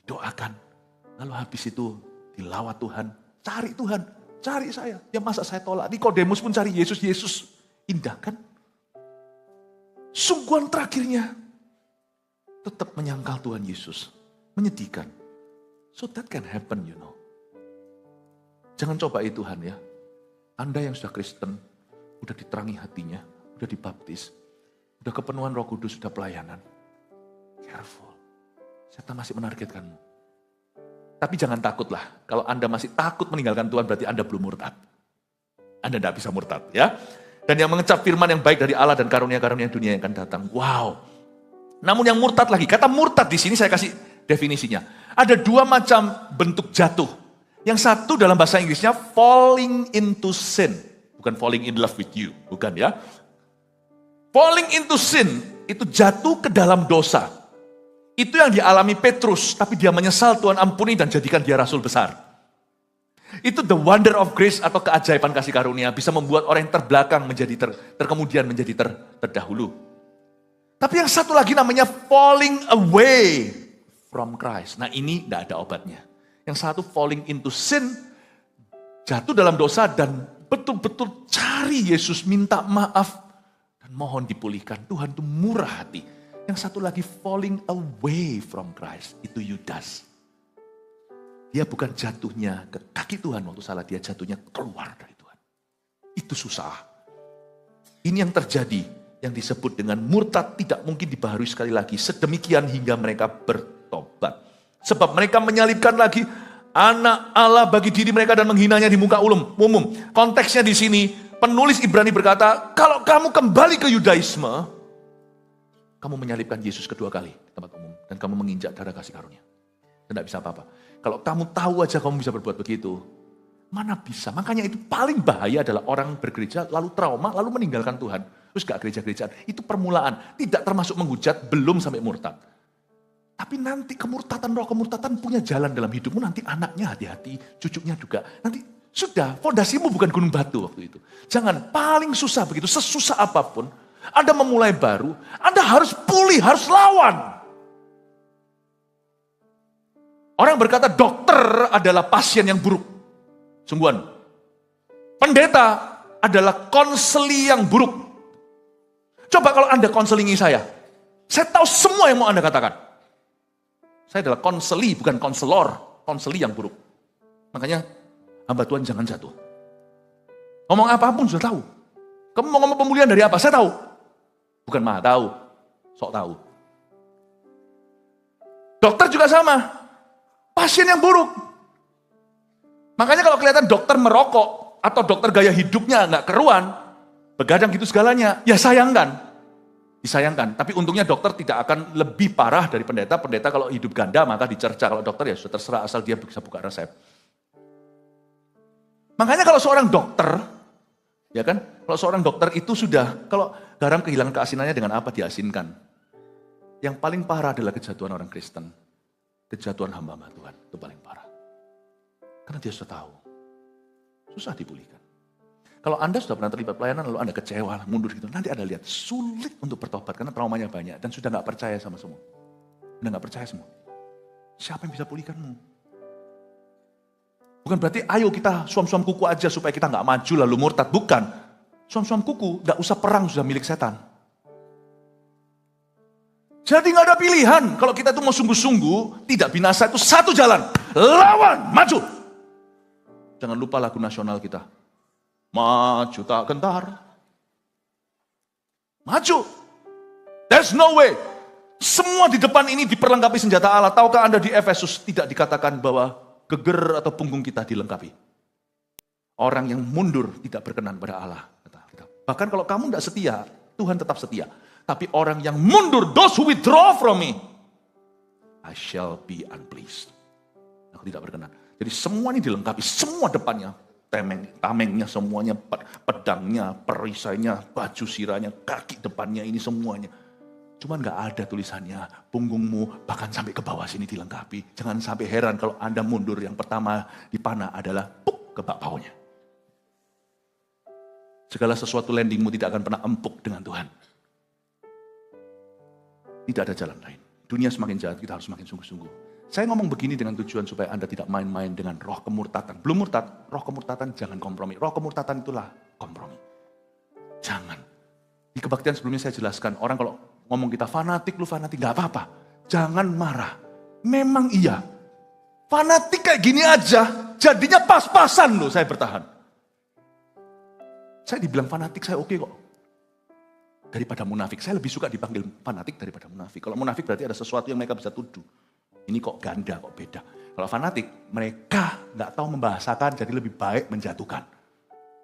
Didoakan. Lalu habis itu dilawat Tuhan. Cari Tuhan, cari saya. Ya masa saya tolak. Nikodemus pun cari Yesus. Yesus indah kan? Sungguhan terakhirnya tetap menyangkal Tuhan Yesus. Menyedihkan. So that can happen, you know. Jangan coba itu Tuhan ya. Anda yang sudah Kristen, udah diterangi hatinya, udah dibaptis, udah kepenuhan Roh Kudus, sudah pelayanan. Careful. Setan masih menargetkanmu. Tapi jangan takutlah. Kalau Anda masih takut meninggalkan Tuhan, berarti Anda belum murtad. Anda tidak bisa murtad ya. Dan yang mengecap firman yang baik dari Allah dan karunia-karunia dunia yang akan datang. Wow. Namun yang murtad lagi, kata murtad di sini saya kasih definisinya. Ada dua macam bentuk jatuh. Yang satu dalam bahasa Inggrisnya falling into sin. Bukan falling in love with you, bukan ya. Falling into sin, itu jatuh ke dalam dosa. Itu yang dialami Petrus, tapi dia menyesal, Tuhan ampuni dan jadikan dia rasul besar. Itu the wonder of grace atau keajaiban kasih karunia, bisa membuat orang yang terbelakang menjadi terkemudian menjadi terdahulu. Tapi yang satu lagi namanya falling away from Christ. Nah ini tidak ada obatnya. Yang satu falling into sin, jatuh dalam dosa dan betul-betul cari Yesus, minta maaf dan mohon dipulihkan. Tuhan itu murah hati. Yang satu lagi falling away from Christ, itu Yudas. Dia bukan jatuhnya ke kaki Tuhan waktu salah, dia jatuhnya keluar dari Tuhan. Itu susah. Ini yang terjadi, yang disebut dengan murtad tidak mungkin dibaharui sekali lagi. Sedemikian hingga mereka bertobat. Sebab mereka menyalibkan lagi anak Allah bagi diri mereka dan menghinanya di muka umum. Konteksnya di sini, penulis Ibrani berkata, kalau kamu kembali ke Yudaisme, kamu menyalibkan Yesus kedua kali di tempat umum. Dan kamu menginjak darah kasih karunia. Tidak bisa apa-apa. Kalau kamu tahu aja kamu bisa berbuat begitu, mana bisa? Makanya itu paling bahaya adalah orang bergereja, lalu trauma, lalu meninggalkan Tuhan. Terus gak gereja-gerejaan. Itu permulaan. Tidak termasuk menghujat, belum sampai murtad. Tapi nanti roh kemurtatan punya jalan dalam hidupmu. Nanti anaknya hati-hati, cucunya juga. Nanti sudah, fondasimu bukan gunung batu waktu itu. Jangan, paling susah begitu, sesusah apapun. Anda memulai baru, Anda harus pulih, harus lawan. Orang berkata dokter adalah pasien yang buruk. Sungguhan. Pendeta adalah konseli yang buruk. Coba kalau Anda konselingi saya tahu semua yang mau Anda katakan. Saya adalah konseli, bukan konselor. Konseli yang buruk. Makanya, hamba Tuhan jangan jatuh. Ngomong apapun sudah tahu. Kamu mau ngomong pemulihan dari apa? Saya tahu. Bukan mah tahu, sok tahu. Dokter juga sama. Pasien yang buruk. Makanya kalau kelihatan dokter merokok, atau dokter gaya hidupnya nggak keruan, begadang gitu segalanya, ya sayangkan. Disayangkan, tapi untungnya dokter tidak akan lebih parah dari pendeta. Pendeta kalau hidup ganda maka dicerca, kalau dokter ya sudah terserah asal dia bisa buka resep. Makanya kalau seorang dokter, ya kan, kalau seorang dokter itu sudah, kalau garam kehilangan keasinannya dengan apa diasinkan? Yang paling parah adalah kejatuhan orang Kristen. Kejatuhan hamba-hamba Tuhan, itu paling parah. Karena dia sudah tahu, susah dipulihkan. Kalau Anda sudah pernah terlibat pelayanan, lalu Anda kecewa, mundur gitu, nanti Anda lihat sulit untuk bertobat karena traumanya banyak dan sudah gak percaya sama semua. Udah gak percaya semua. Siapa yang bisa pulihkanmu? Bukan berarti ayo kita suam-suam kuku aja supaya kita gak maju lalu murtad. Bukan. Suam-suam kuku gak usah perang, sudah milik setan. Jadi gak ada pilihan. Kalau kita itu mau sungguh-sungguh, tidak binasa itu satu jalan. Lawan, maju. Jangan lupa lagu nasional kita. Maju tak gentar. Maju. There's no way. Semua di depan ini diperlengkapi senjata Allah. Tahukah Anda di Efesus tidak dikatakan bahwa geger atau punggung kita dilengkapi. Orang yang mundur tidak berkenan pada Allah. Bahkan kalau kamu tidak setia, Tuhan tetap setia. Tapi orang yang mundur, those who withdraw from me, I shall be unpleased. Aku tidak berkenan. Jadi semua ini dilengkapi, semua depannya. Tamengnya semuanya, pedangnya, perisainya, baju sirahnya, kaki depannya ini semuanya. Cuman gak ada tulisannya, punggungmu bahkan sampai ke bawah sini dilengkapi. Jangan sampai heran kalau Anda mundur, yang pertama dipanah adalah puk ke bawahnya. Segala sesuatu landingmu tidak akan pernah empuk dengan Tuhan. Tidak ada jalan lain. Dunia semakin jahat, kita harus semakin sungguh-sungguh. Saya ngomong begini dengan tujuan supaya Anda tidak main-main dengan roh kemurtatan. Belum murtad, roh kemurtatan jangan kompromi. Roh kemurtatan itulah kompromi. Jangan. Di kebaktian sebelumnya saya jelaskan, orang kalau ngomong kita fanatik, lu fanatik, gak apa-apa. Jangan marah. Memang iya. Fanatik kayak gini aja, jadinya pas-pasan loh saya bertahan. Saya dibilang fanatik, saya oke kok. Daripada munafik. Saya lebih suka dipanggil fanatik daripada munafik. Kalau munafik berarti ada sesuatu yang mereka bisa tuduh. Ini kok ganda, kok beda. Kalau fanatik, mereka nggak tahu membahasakan, jadi lebih baik menjatuhkan.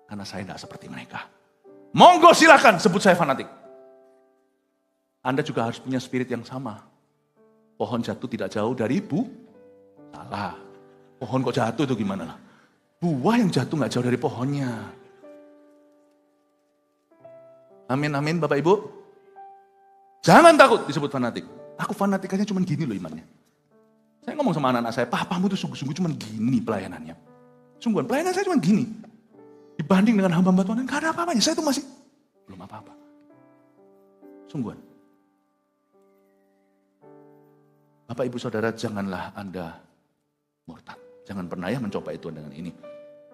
Karena saya nggak seperti mereka. Monggo silakan sebut saya fanatik. Anda juga harus punya spirit yang sama. Pohon jatuh tidak jauh dari Salah. Pohon kok jatuh itu gimana lah? Buah yang jatuh gak jauh dari pohonnya. Amin, amin Bapak Ibu. Jangan takut disebut fanatik. Aku fanatikanya cuma gini loh imannya. Saya ngomong sama anak-anak saya, papamu tuh sungguh-sungguh cuma gini pelayanannya. Sungguhan, pelayanan saya cuma gini. Dibanding dengan hamba-hamba Tuhan, gak ada apa-apanya. Saya tuh masih belum apa-apa. Sungguhan. Bapak Ibu Saudara, janganlah Anda murtad. Jangan pernah ya mencoba itu dengan ini.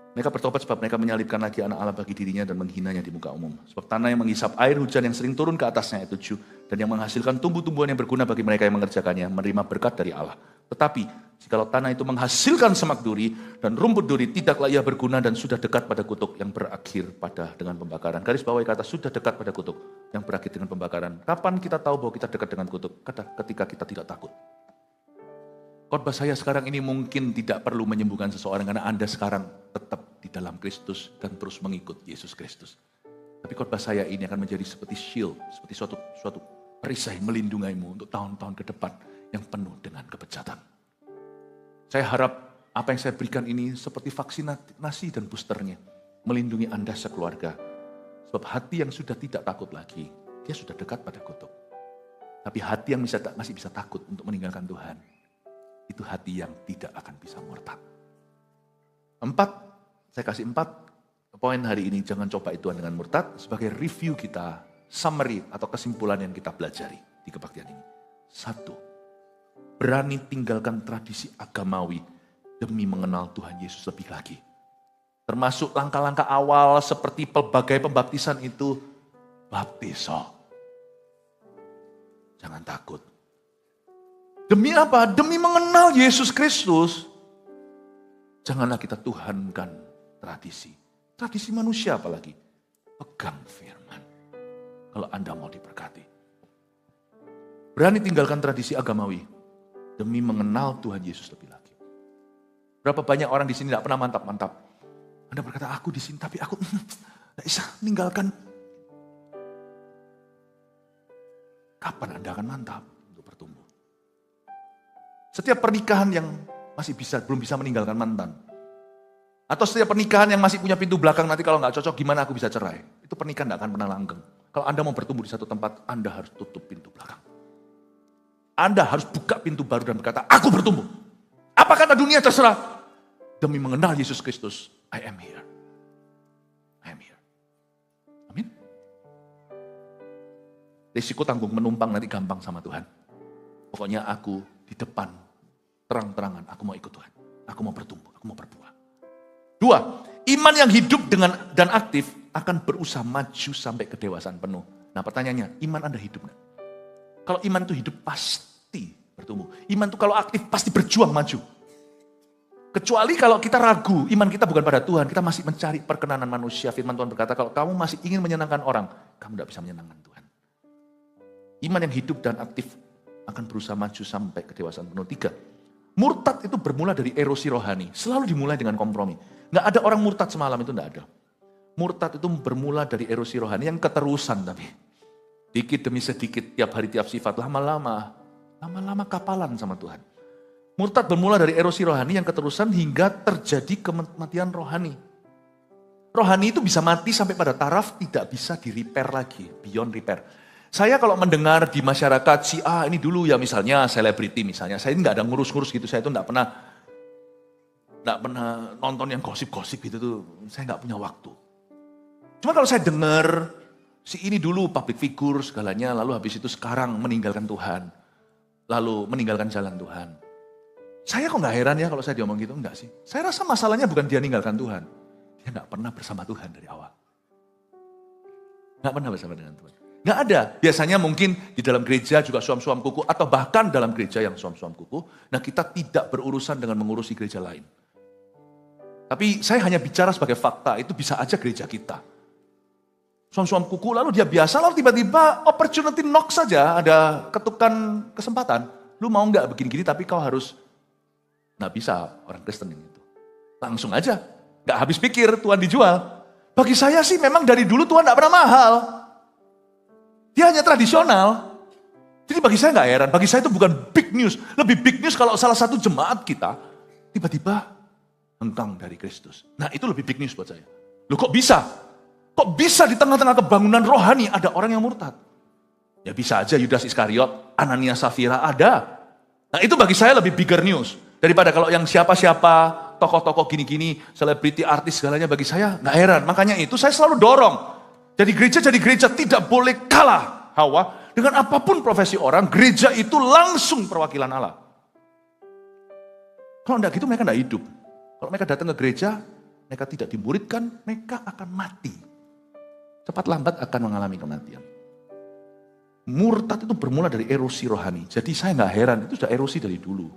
Mereka bertobat sebab mereka menyalibkan lagi anak Allah bagi dirinya dan menghinanya di muka umum. Sebab tanah yang menghisap air hujan yang sering turun ke atasnya itu Ju, dan yang menghasilkan tumbuh-tumbuhan yang berguna bagi mereka yang mengerjakannya, menerima berkat dari Allah. Tetapi, jikalau tanah itu menghasilkan semak duri dan rumput duri, tidaklah ia berguna dan sudah dekat pada kutuk yang berakhir pada dengan pembakaran. Garis bawahi kata sudah dekat pada kutuk yang berakhir dengan pembakaran. Kapan kita tahu bahwa kita dekat dengan kutuk? Ketika kita tidak takut. Khotbah saya sekarang ini mungkin tidak perlu menyembuhkan seseorang karena Anda sekarang tetap di dalam Kristus dan terus mengikut Yesus Kristus. Tapi khotbah saya ini akan menjadi seperti shield, seperti suatu perisai melindungimu untuk tahun-tahun ke depan yang penuh dengan kebejatan. Saya harap apa yang saya berikan ini seperti vaksinasi dan boosternya, melindungi Anda sekeluarga. Sebab hati yang sudah tidak takut lagi, dia sudah dekat pada kutuk. Tapi hati yang masih bisa takut untuk meninggalkan Tuhan, itu hati yang tidak akan bisa murtad. 4, saya kasih 4 poin hari ini. Jangan coba itu dengan murtad sebagai review kita, summary atau kesimpulan yang kita pelajari di kebaktian ini. 1, berani tinggalkan tradisi agamawi demi mengenal Tuhan Yesus lebih lagi. Termasuk langkah-langkah awal seperti pelbagai pembaptisan itu, baptiso. Jangan takut. Demi apa? Demi mengenal Yesus Kristus. Janganlah kita tuhankan tradisi. Tradisi manusia apalagi. Pegang firman. Kalau Anda mau diberkati. Berani tinggalkan tradisi agamawi. Demi mengenal Tuhan Yesus lebih lagi. Berapa banyak orang di sini tidak pernah mantap-mantap. Anda berkata, aku di sini tapi aku tidak bisa meninggalkan. Kapan Anda akan mantap untuk bertumbuh? Setiap pernikahan yang belum bisa meninggalkan mantan. Atau setiap pernikahan yang masih punya pintu belakang, nanti kalau nggak cocok gimana aku bisa cerai. Itu pernikahan nggak akan pernah langgeng. Kalau Anda mau bertumbuh di satu tempat, Anda harus tutup pintu belakang. Anda harus buka pintu baru dan berkata, aku bertumbuh. Apa kata dunia terserah. Demi mengenal Yesus Kristus, I am here. I am here. Amin. Risiko tanggung menumpang nanti gampang sama Tuhan. Pokoknya aku di depan terang-terangan, aku mau ikut Tuhan. Aku mau bertumbuh, aku mau berbuah. 2, iman yang hidup dan aktif akan berusaha maju sampai kedewasaan penuh. Nah pertanyaannya, iman Anda hidup enggak? Kalau iman itu hidup pasti bertumbuh. Iman itu kalau aktif pasti berjuang maju. Kecuali kalau kita ragu, iman kita bukan pada Tuhan, kita masih mencari perkenanan manusia. Firman Tuhan berkata, kalau kamu masih ingin menyenangkan orang, kamu tidak bisa menyenangkan Tuhan. Iman yang hidup dan aktif akan berusaha maju sampai kedewasaan penuh. 3, murtad itu bermula dari erosi rohani. Selalu dimulai dengan kompromi. Nggak ada orang murtad semalam, itu nggak ada. Murtad itu bermula dari erosi rohani yang keterusan tapi. Dikit demi sedikit, tiap hari tiap sifat, lama-lama kapalan sama Tuhan. Murtad bermula dari erosi rohani yang keterusan hingga terjadi kematian rohani. Rohani itu bisa mati sampai pada taraf tidak bisa di-repair lagi, beyond repair. Saya kalau mendengar di masyarakat, si A ini dulu ya misalnya selebriti misalnya, saya nggak ada ngurus-ngurus gitu, saya itu nggak pernah nonton yang gosip-gosip gitu tuh, saya nggak punya waktu. Cuma kalau saya dengar, si ini dulu public figure segalanya, lalu habis itu sekarang meninggalkan Tuhan, lalu meninggalkan jalan Tuhan. Saya kok nggak heran ya kalau saya diomong gitu, enggak sih. Saya rasa masalahnya bukan dia meninggalkan Tuhan, dia nggak pernah bersama Tuhan dari awal. Nggak pernah bersama dengan Tuhan. Nggak ada. Biasanya mungkin di dalam gereja juga suam-suam kuku, atau bahkan dalam gereja yang suam-suam kuku, nah kita tidak berurusan dengan mengurusi gereja lain. Tapi saya hanya bicara sebagai fakta, itu bisa aja gereja kita. Suam-suam kuku, lalu dia biasa, lalu tiba-tiba opportunity knock saja, ada ketukan kesempatan. Lu mau nggak begini-gini, tapi kau harus, nggak bisa orang Kristen itu. Langsung aja, nggak habis pikir Tuhan dijual. Bagi saya sih memang dari dulu Tuhan nggak pernah mahal. Dia hanya tradisional. Jadi bagi saya nggak heran, bagi saya itu bukan big news. Lebih big news kalau salah satu jemaat kita tiba-tiba hengkang dari Kristus. Nah itu lebih big news buat saya. Loh kok bisa? Kok bisa di tengah-tengah kebangunan rohani ada orang yang murtad? Ya bisa aja Yudas Iskariot, Ananias Safira ada. Nah itu bagi saya lebih bigger news. Daripada kalau yang siapa-siapa, tokoh-tokoh gini-gini, selebriti, artis segalanya bagi saya nggak heran. Makanya itu saya selalu dorong. Jadi gereja tidak boleh kalah. Hawa, dengan apapun profesi orang, gereja itu langsung perwakilan Allah. Kalau enggak gitu mereka enggak hidup. Kalau mereka datang ke gereja, mereka tidak dimuridkan, mereka akan mati. Cepat lambat akan mengalami kematian. Murtad itu bermula dari erosi rohani. Jadi saya enggak heran, itu sudah erosi dari dulu.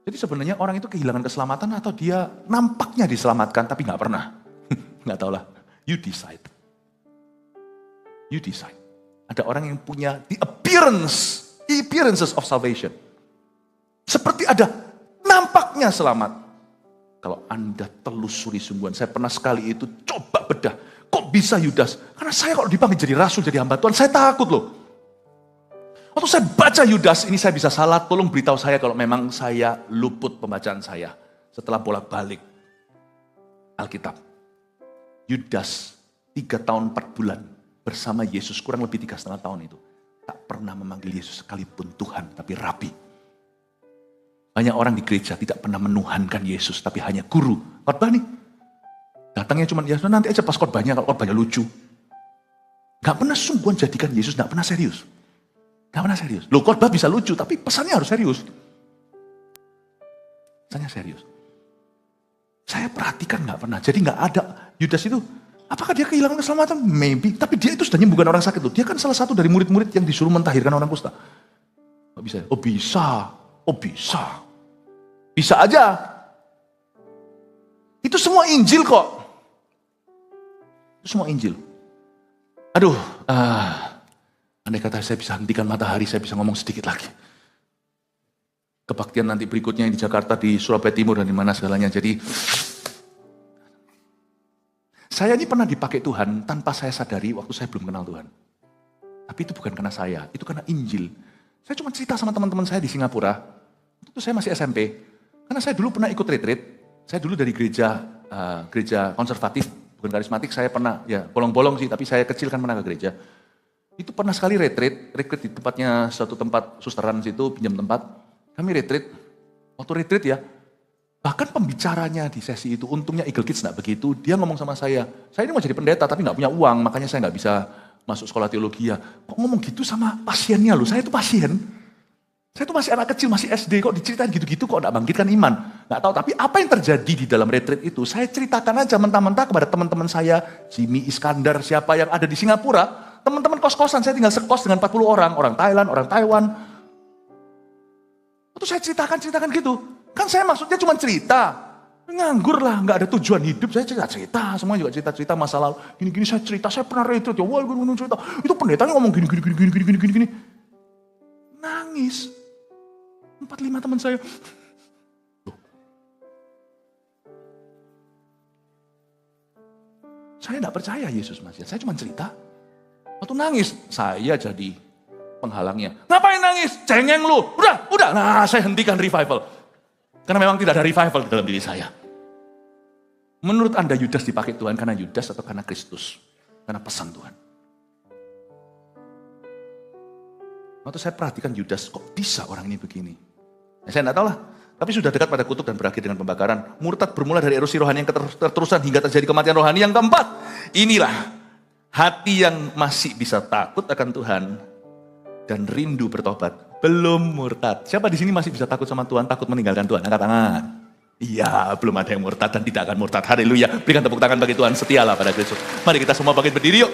Jadi sebenarnya orang itu kehilangan keselamatan atau dia nampaknya diselamatkan tapi enggak pernah. Enggak tahulah. You decide. You decide. Ada orang yang punya the appearances of salvation. Seperti ada nampaknya selamat. Kalau Anda telusuri sungguhan, saya pernah sekali itu coba bedah. Kok bisa Yudas? Karena saya kalau dipanggil jadi rasul, jadi hamba Tuhan, saya takut loh. Waktu saya baca Yudas, ini saya bisa salah, tolong beritahu saya kalau memang saya luput pembacaan saya. Setelah bolak-balik Alkitab. Yudas 3 tahun 4 bulan bersama Yesus, kurang lebih 3,5 tahun itu. Tak pernah memanggil Yesus sekalipun Tuhan, tapi Rabi. Banyak orang di gereja tidak pernah menuhankan Yesus, tapi hanya guru. Khotbah nih. Datangnya cuma, ya nanti aja pas khotbahnya, kalau khotbahnya lucu. Gak pernah sungguhan jadikan Yesus, gak pernah serius. Gak pernah serius. Loh khotbah bisa lucu, tapi pesannya harus serius. Pesannya serius. Saya perhatikan gak pernah. Jadi gak ada Yudas itu, apakah dia kehilangan keselamatan? Maybe. Tapi dia itu sudah bukan orang sakit loh. Dia kan salah satu dari murid-murid yang disuruh mentahirkan orang kusta. Gak bisa. Oh bisa. Oh bisa. Bisa aja. Itu semua Injil kok. Itu semua Injil. Aduh. Andai kata saya bisa hentikan matahari, saya bisa ngomong sedikit lagi. Kebaktian nanti berikutnya di Jakarta, di Surabaya Timur, dan di mana segalanya. Jadi, saya ini pernah dipakai Tuhan tanpa saya sadari waktu saya belum kenal Tuhan. Tapi itu bukan karena saya, itu karena Injil. Saya cuma cerita sama teman-teman saya di Singapura. Itu saya masih SMP. Karena saya dulu pernah ikut retreat. Saya dulu dari gereja konservatif, bukan karismatik. Saya pernah, ya bolong-bolong sih, tapi saya kecil kan pernah ke gereja. Itu pernah sekali retreat di tempatnya suatu tempat susteran situ, pinjam tempat. Kami retreat. Waktu retreat ya, bahkan pembicaranya di sesi itu, untungnya Eagle Kids enggak begitu. Dia ngomong sama saya ini mau jadi pendeta tapi enggak punya uang, makanya saya enggak bisa masuk sekolah teologi ya. Kok ngomong gitu sama pasiennya loh, saya itu pasien. Saya tuh masih anak kecil, masih SD, kok diceritain gitu-gitu kok enggak bangkitkan iman. Enggak tahu, tapi apa yang terjadi di dalam retreat itu, saya ceritakan aja mentah-mentah kepada teman-teman saya, Jimmy Iskandar, siapa yang ada di Singapura, teman-teman kos-kosan, saya tinggal sekos dengan 40 orang Thailand, orang Taiwan. Itu saya ceritakan gitu. Kan saya maksudnya cuma cerita. Nganggur lah, enggak ada tujuan hidup, saya cerita, semua juga cerita masa lalu. Gini-gini saya cerita, saya pernah retreat, ya wah gue cerita. Itu pendetanya ngomong gini. Nangis. 4-5 teman saya. Loh. Saya enggak percaya Yesus masih. Saya cuma cerita. Waktu nangis, saya jadi penghalangnya. Ngapain nangis? Cengeng lu. Udah. Nah, saya hentikan revival. Karena memang tidak ada revival di dalam diri saya. Menurut Anda Yudas dipakai Tuhan karena Yudas atau karena Kristus? Karena pesan Tuhan. Waktu saya perhatikan Yudas, kok bisa orang ini begini? Saya enggak tahu lah. Tapi sudah dekat pada kutuk dan berakhir dengan pembakaran. Murtad bermula dari erosi rohani yang terterusan hingga terjadi kematian rohani yang keempat. Inilah hati yang masih bisa takut akan Tuhan dan rindu bertobat. Belum murtad. Siapa di sini masih bisa takut sama Tuhan, takut meninggalkan Tuhan? Angkat tangan. Iya, belum ada yang murtad dan tidak akan murtad. Haleluya. Berikan tepuk tangan bagi Tuhan. Setialah pada Kristus. Mari kita semua bangkit berdiri yuk.